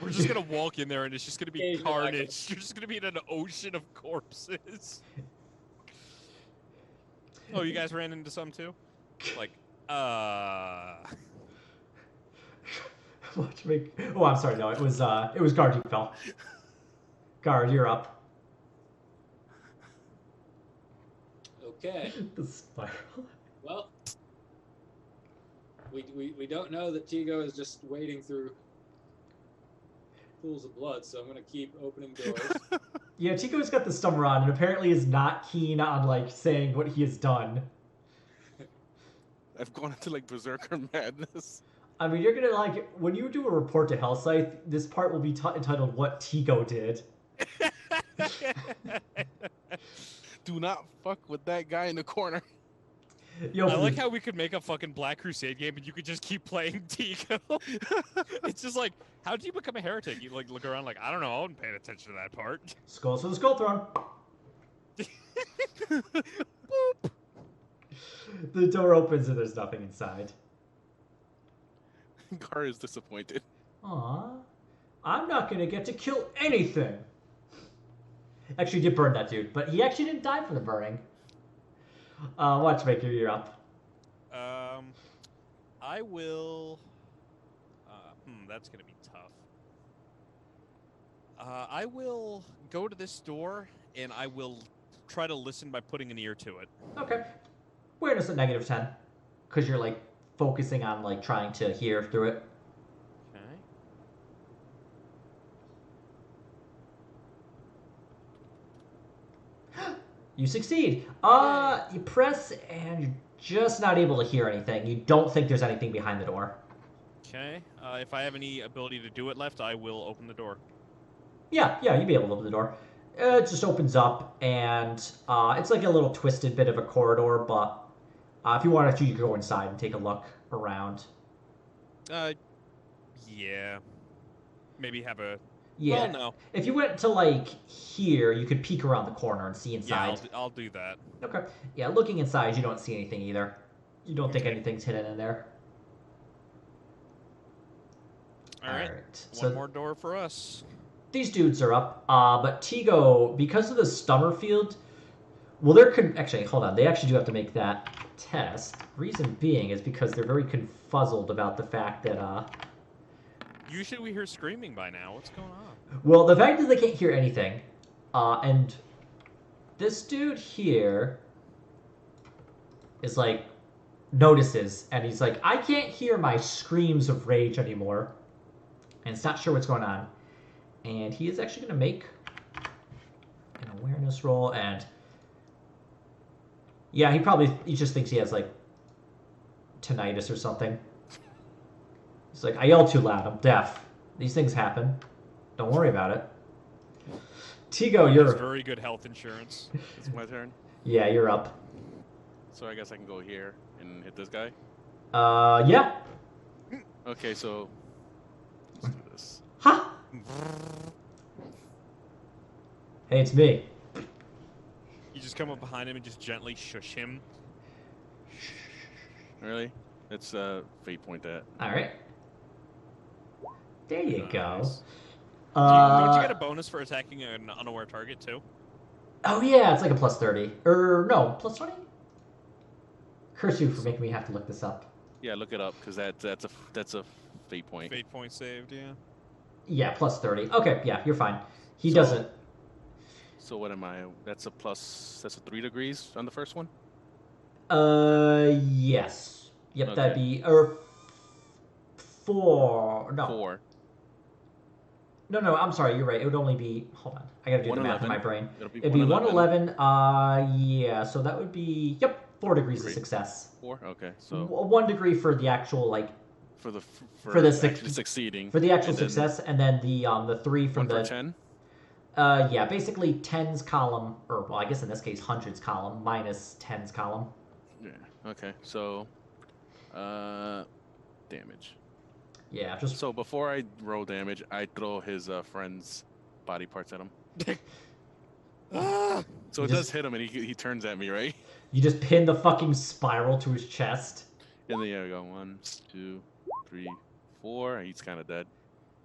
We're just gonna walk in there and it's just gonna be Yeah, carnage. You're just gonna be in an ocean of corpses. Oh, you guys ran into some too? Like, Watch me. Oh, I'm sorry. No, it was Guard. You fell. Guard, you're up. Okay. The spiral. Well, we don't know that Tigo is just wading through pools of blood, so I'm gonna keep opening doors. Yeah, Tico's got the stummer on, and apparently is not keen on like saying what he has done. I've gone into like berserker madness. I mean, you're gonna like when you do a report to Hellscythe, this part will be entitled "What Tico Did." Do not fuck with that guy in the corner. Yo, I like how we could make a fucking Black Crusade game, and you could just keep playing Tico. It's just like, how do you become a heretic? You like look around like, I don't know, I wasn't paying attention to that part. Skulls for the Skull Throne. Boop. The door opens and there's nothing inside. Gar is disappointed. Aw, I'm not gonna get to kill anything. Actually, did burn that dude, but he actually didn't die from the burning. Watchmaker, you're up. I will. That's gonna be tough. I will go to this door and I will try to listen by putting an ear to it. Okay. Awareness at -10, because you're like focusing on like trying to hear through it. Okay. You succeed. You press and you're just not able to hear anything. You don't think there's anything behind the door. Okay. If I have any ability to do it left, I will open the door. Yeah, you'd be able to open the door. It just opens up, and it's like a little twisted bit of a corridor, but if you wanted to, you could go inside and take a look around. Yeah. Maybe have a... Yeah. Well, no. If you went to, like, here, you could peek around the corner and see inside. Yeah, I'll do that. Okay. Yeah, looking inside, you don't see anything either. You don't think anything's hidden in there. All right. One more door for us. These dudes are up, but Tigo, because of the stummer field, well, they're actually, hold on, they actually do have to make that test. Reason being is because they're very confuzzled about the fact that, Usually we hear screaming by now. What's going on? well, the fact that they can't hear anything, and this dude here is like, notices, and he's like, I can't hear my screams of rage anymore, and it's not sure what's going on. And he is actually going to make an awareness roll, and yeah, he just thinks he has like tinnitus or something. He's like, I yell too loud. I'm deaf. These things happen. Don't worry about it. Tigo, He you're... has very good health insurance. It's my turn. Yeah, you're up. So I guess I can go here and hit this guy. Yeah. Okay, so let's do this. Ha! Hey, it's me. You just come up behind him and just gently shush him. Really? It's fate point that. All right. There you go. Nice. Don't you get a bonus for attacking an unaware target too? Oh yeah, it's like a plus 30. Or no, plus 20? Curse you for making me have to look this up. Yeah, look it up because that's a fate point. Fate point saved, yeah. Yeah, plus 30. Okay, yeah, you're fine. He So- doesn't. So what am I? That's a 3 degrees on the first one. Yes. Yep, Okay. that'd be 4. No. 4. No, I'm sorry, you're right. It would only be, hold on. I gotta do the math in 111. my brain. It'd be 111. Yeah, so that would be, yep, 4 degrees of Great. success. 4. Okay, so 1 degree for the actual, like, for the actually succeeding. for the actual and then success, and then the 3 for 1 the... for 10. Yeah, basically 10's column, or well, I guess in this case 100's column minus 10's column. Yeah. Okay. So, damage. Yeah, just So before I roll damage, I throw his friend's body parts at him. Ah! So You it just- does hit him, and he turns at me, right? you just pin the fucking spiral to his chest. And then yeah, we go 1, 2, 3, 4. And he's kind of dead.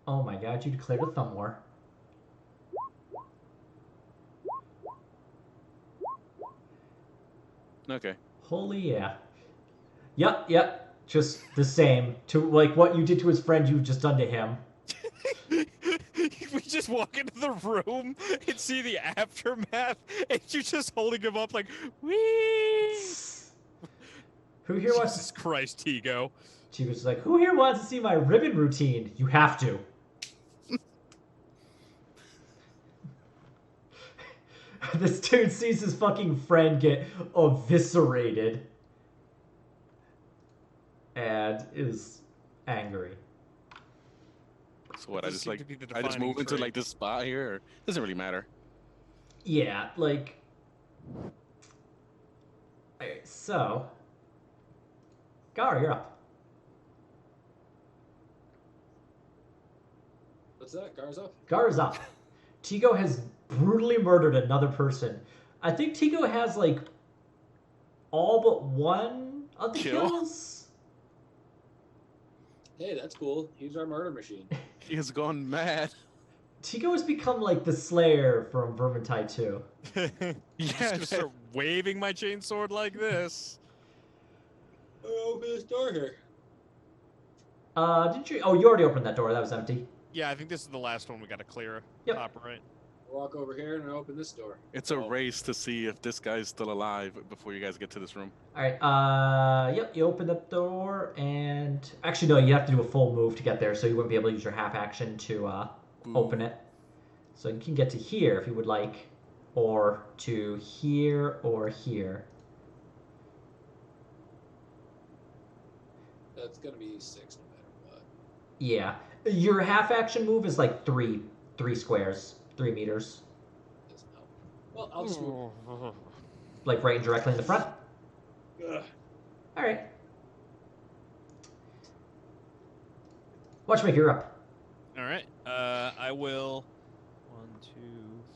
Oh my god, you declared a thumb war. Okay. Holy yeah. Yep. Just the same to like what you did to his friend. You've just done to him. We just walk into the room and see the aftermath, and you're just holding him up like, wee. Who here wants? Jesus Christ, Tigo. She was like, "Who here wants to see my ribbon routine?" You have to. This dude sees his fucking friend get eviscerated and is angry. So what? That I does just seem like to be the I just defining move into trait. like this spot here. Or, doesn't really matter. Yeah, like. Alright, so. Gar, you're up. What's that? Garza? Gar is up. Tigo has brutally murdered another person. I think Tigo has like all but one of the Kill? kills. Hey, that's cool. He's our murder machine. He has gone mad. Tigo has become like the Slayer from Vermintide 2. I'm just gonna start waving my chainsword like this. Open this door here. Didn't you? Oh, you already opened that door. That was empty. Yeah, I think this is the last one we gotta clear. Yep. Top right. Walk over here and open this door. It's a Oh. race to see if this guy's still alive before you guys get to this room. All right. Yep. You open the door, and actually, no. You have to do a full move to get there, so you wouldn't be able to use your half action to open it. So you can get to here if you would like, or to here or here. That's gonna be 6 no matter what. Yeah. Your half action move is like three squares, 3 meters, Doesn't help. Well, I'll just move. like right directly in the front. Ugh. All right. Watchmaker, you're up. All right. I will. 1, 2,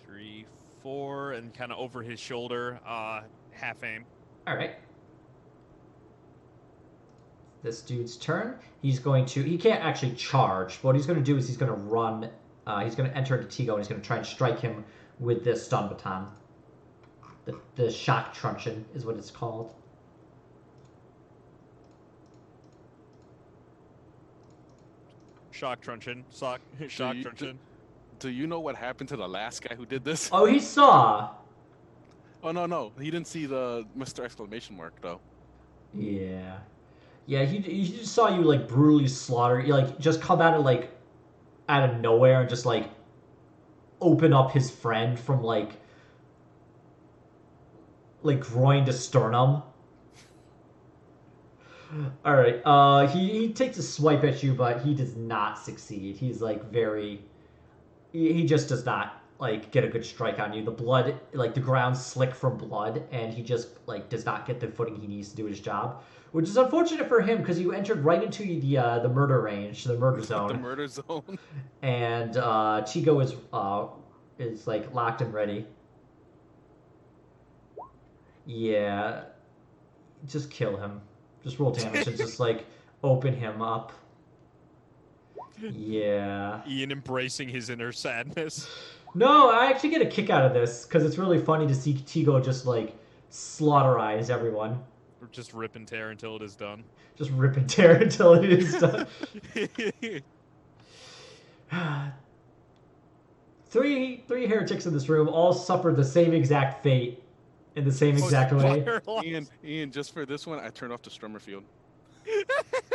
3, 4, and kind of over his shoulder. Half aim. All right. This dude's turn. He's going to. He can't actually charge. What he's going to do is he's going to run. He's going to enter into Tigo and he's going to try and strike him with this stun baton. The shock truncheon is what it's called. Shock truncheon. Shock you- truncheon. Do you know what happened to the last guy who did this? Oh, he saw. Oh no, he didn't see the Mr. Exclamation mark though. Yeah. Yeah, he just saw you like brutally slaughter. You like just come out of like out of nowhere and just like open up his friend from like groin to sternum. All right. He takes a swipe at you, but he does not succeed. He's like very. He just does not like get a good strike on you. The blood, like the ground's slick from blood, and he just like does not get the footing he needs to do his job, which is unfortunate for him because you entered right into the murder range, the murder zone. The murder zone. And Chigo is like locked and ready. Yeah, just kill him. Just roll damage and just like open him up. Yeah. Ian embracing his inner sadness. No, I actually get a kick out of this because it's really funny to see Tigo just like slaughterize everyone. Or just rip and tear until it is done. Just rip and tear until it is done. Three heretics in this room all suffered the same exact fate in the same exact way. Ian, just for this one, I turned off the strummer field.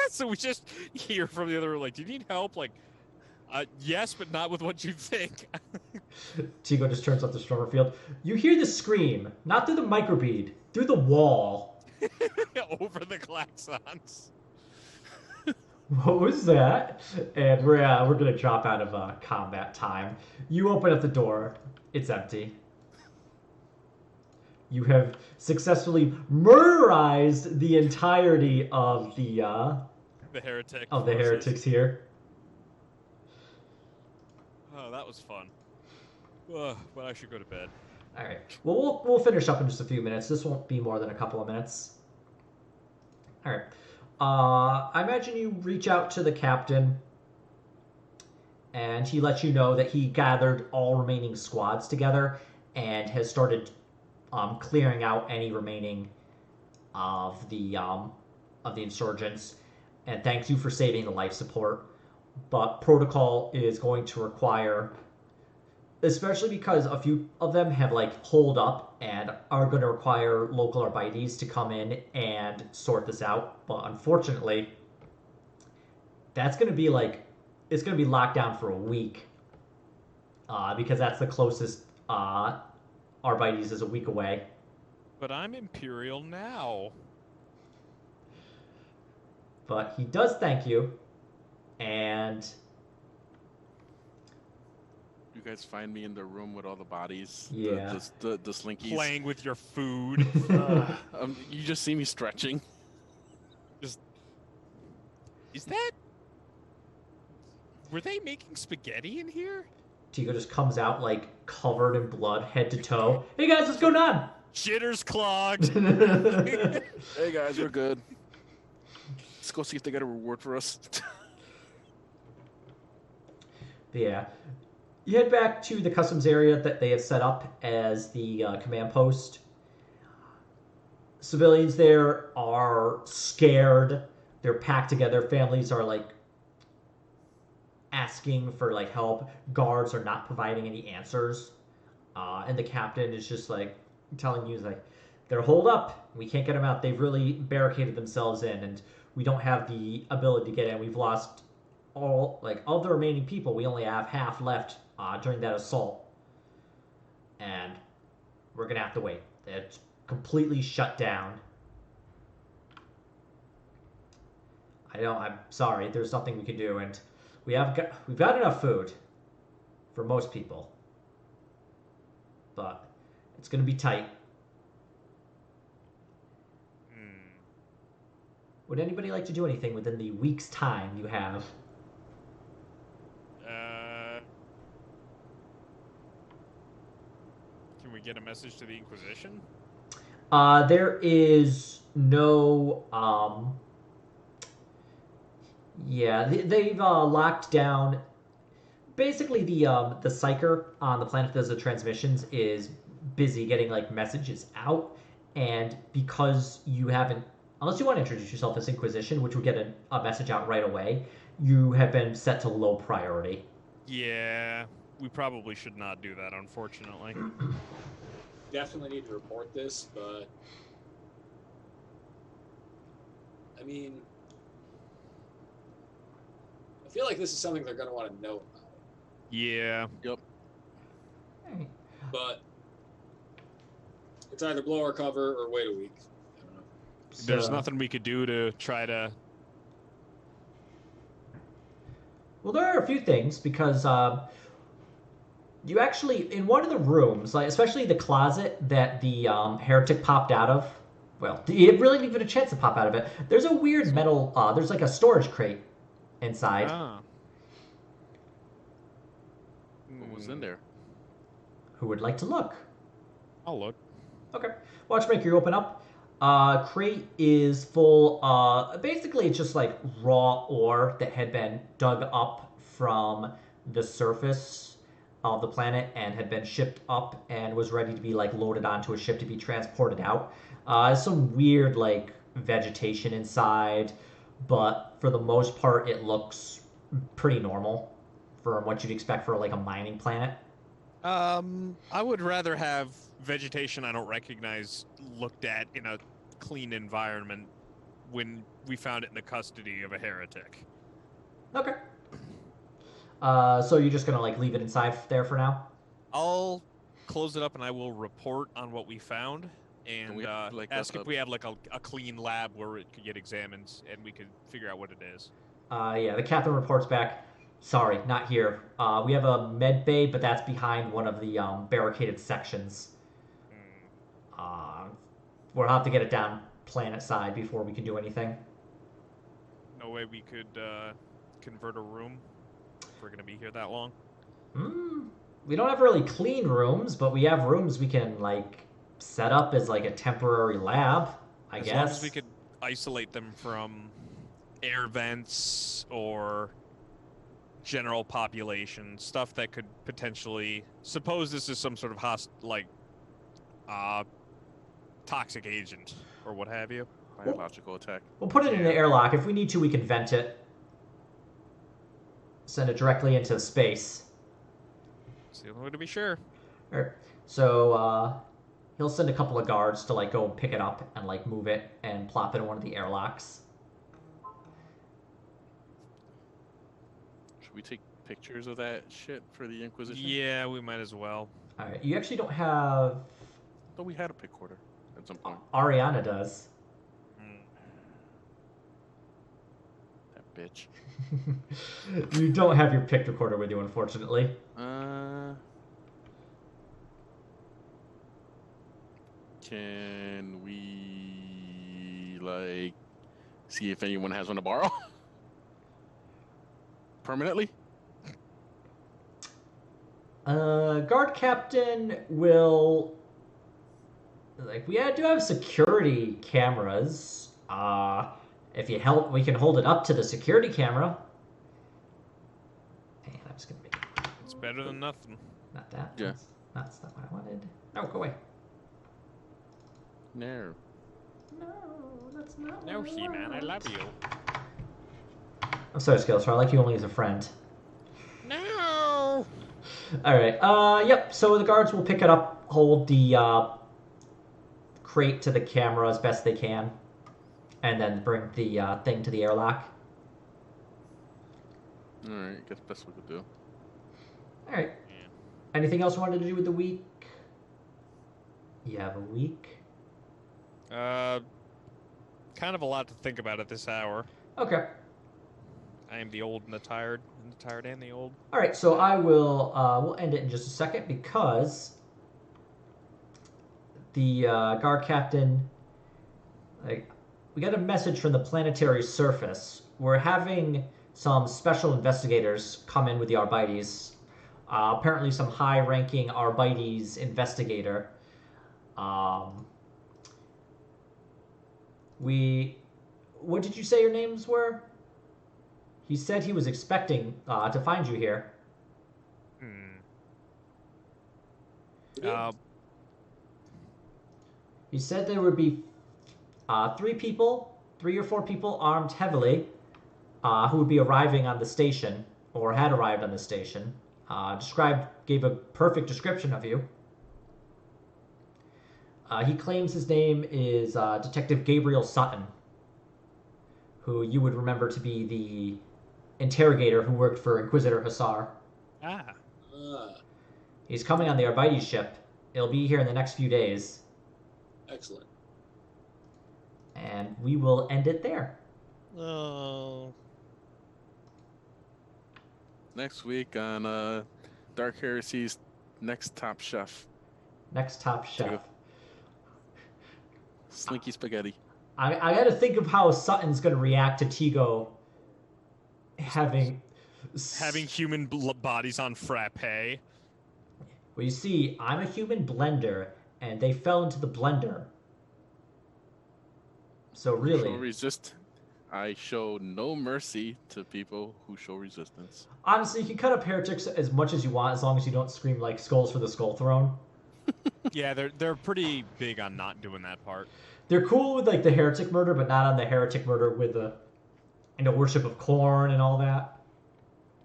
So we just hear from the other room, like, do you need help? Like, yes, but not with what you think. Tigo just turns off the strummer field. You hear the scream, not through the microbead, through the wall. Over the klaxons. What was that? And we're gonna drop out of combat time. You open up the door. It's empty. You have successfully murderized the entirety of the heretic. of the heretics here. Oh, that was fun. But I should go to bed. All right. Well, we'll finish up in just a few minutes. This won't be more than a couple of minutes. All right. I imagine you reach out to the captain, and he lets you know that he gathered all remaining squads together and has started clearing out any remaining of the insurgents, and thanks you for saving the life support. But protocol is going to require, especially because a few of them have like holed up and are going to require local arbites to come in and sort this out. But unfortunately, that's going to be like, it's going to be locked down for a week because that's the closest arbites is a week away. But I'm Imperial now. But he does thank you, and You guys find me in the room with all the bodies. Yeah. The slinkies. Playing with your food. You just see me stretching. Is that... Were they making spaghetti in here? Tigo just comes out like covered in blood, head to toe. Hey guys, what's going on? Jitters clogged. Hey guys, we're good. Let's go see if they got a reward for us. Yeah. You head back to the customs area that they have set up as the command post. Civilians there are scared. They're packed together. Families are like asking for like help. Guards are not providing any answers. And the captain is just like telling you like they're holed up. We can't get them out. They've really barricaded themselves in, and we don't have the ability to get in. We've lost all like of the remaining people. We only have half left during that assault, and we're gonna have to wait. It's completely shut down. I'm sorry. There's nothing we can do, and we've got enough food for most people, but it's gonna be tight. Would anybody like to do anything within the week's time you have? Can we get a message to the Inquisition? There is no. They've locked down. Basically, the psyker on the planet that does the transmissions is busy getting like messages out, and because you haven't, unless you want to introduce yourself as Inquisition, which would get a message out right away, you have been set to low priority. Yeah, we probably should not do that, unfortunately. Definitely need to report this, but I mean, I feel like this is something they're going to want to know about. Yeah. Yep. But it's either blow our cover or wait a week. I don't know. There's So- nothing we could do to try to. Well, there are a few things because you actually in one of the rooms, like especially the closet that the heretic popped out of. Well, it really didn't even a chance to pop out of it. There's a weird metal. There's like a storage crate inside. Ah. What was in there? Who would like to look? I'll look. Okay. Watchmaker, you open up. Crate is full. Basically, it's just like raw ore that had been dug up from the surface of the planet and had been shipped up and was ready to be like loaded onto a ship to be transported out. Some weird like vegetation inside, but for the most part, it looks pretty normal from what you'd expect for like a mining planet. I would rather have vegetation I don't recognize looked at in a clean environment when we found it in the custody of a heretic. Okay. So you're just gonna like leave it inside there for now? I'll close it up and I will report on what we found and we have, like, ask a- if we have like a clean lab where it could get examined and we could figure out what it is. Yeah, the captain reports back. Sorry, not here. We have a med bay, but that's behind one of the barricaded sections. We'll have to get it down planet side before we can do anything. No way we could convert a room if we're gonna be here that long. We don't have really clean rooms, but we have rooms we can like set up as like a temporary lab, I guess. As long as we could isolate them from air vents or general population stuff that could potentially suppose this is some sort of toxic agent or what have you. Biological attack. We'll put it in the airlock. If we need to, we can vent it. Send it directly into space. It's the only way to be sure. Alright. So he'll send a couple of guards to like go pick it up and like move it and plop it in one of the airlocks. Should we take pictures of that shit for the Inquisition? Yeah, we might as well. Alright. You actually don't have. I thought we had a pickcorder at some point. Ariana does. That bitch. You don't have your pick recorder with you, unfortunately. Can we like see if anyone has one to borrow? Permanently? Guard captain will. Like we do have security cameras. If you help, we can hold it up to the security camera. Hey, I'm just gonna make it. It's better than nothing. Not that. Yeah. That's not what I wanted. No, go away. No. No, that's not. No, what I He-Man, I want. love you. I'm sorry, Skeletor. I like you only as a friend. No! Alright, yep, so the guards will pick it up, hold the crate to the camera as best they can, and then bring the thing to the airlock. Alright, guess best we could do. Alright. Yeah. Anything else you wanted to do with the week? You have a week? Kind of a lot to think about at this hour. Okay. I am the old and the tired and the old. Alright, so I will, we'll end it in just a second because the guard captain, like, we got a message from the planetary surface. We're having some special investigators come in with the Arbites. Apparently some high-ranking Arbites investigator. What did you say your names were? He said he was expecting to find you here. He said there would be 3 or 4 people armed heavily, who would be arriving on the station, or had arrived on the station. Gave a perfect description of you. He claims his name is Detective Gabriel Sutton, who you would remember to be the interrogator who worked for Inquisitor Hussar. Ah. He's coming on the Arbites ship. It'll be here in the next few days. Excellent. And we will end it there. Oh. Next week on Dark Heresy's Next Top Chef. Next Top Chef. Slinky Spaghetti. I got to think of how Sutton's going to react to Tigo having human bodies on frappe. Well, you see, I'm a human blender, and they fell into the blender. So really, I show no mercy to people who show resistance. honestly, you can cut up heretics as much as you want, as long as you don't scream like "Skulls for the Skull Throne." Yeah, they're pretty big on not doing that part. They're cool with like the heretic murder, but not on the heretic murder with the, worship of corn and all that.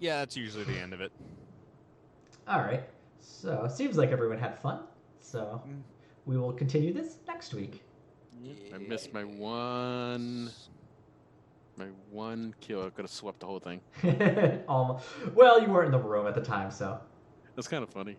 Yeah, that's usually the end of it. All right. So it seems like everyone had fun. So we will continue this next week. I missed my one kill. I could have swept the whole thing. Well, you weren't in the room at the time, so. That's kind of funny.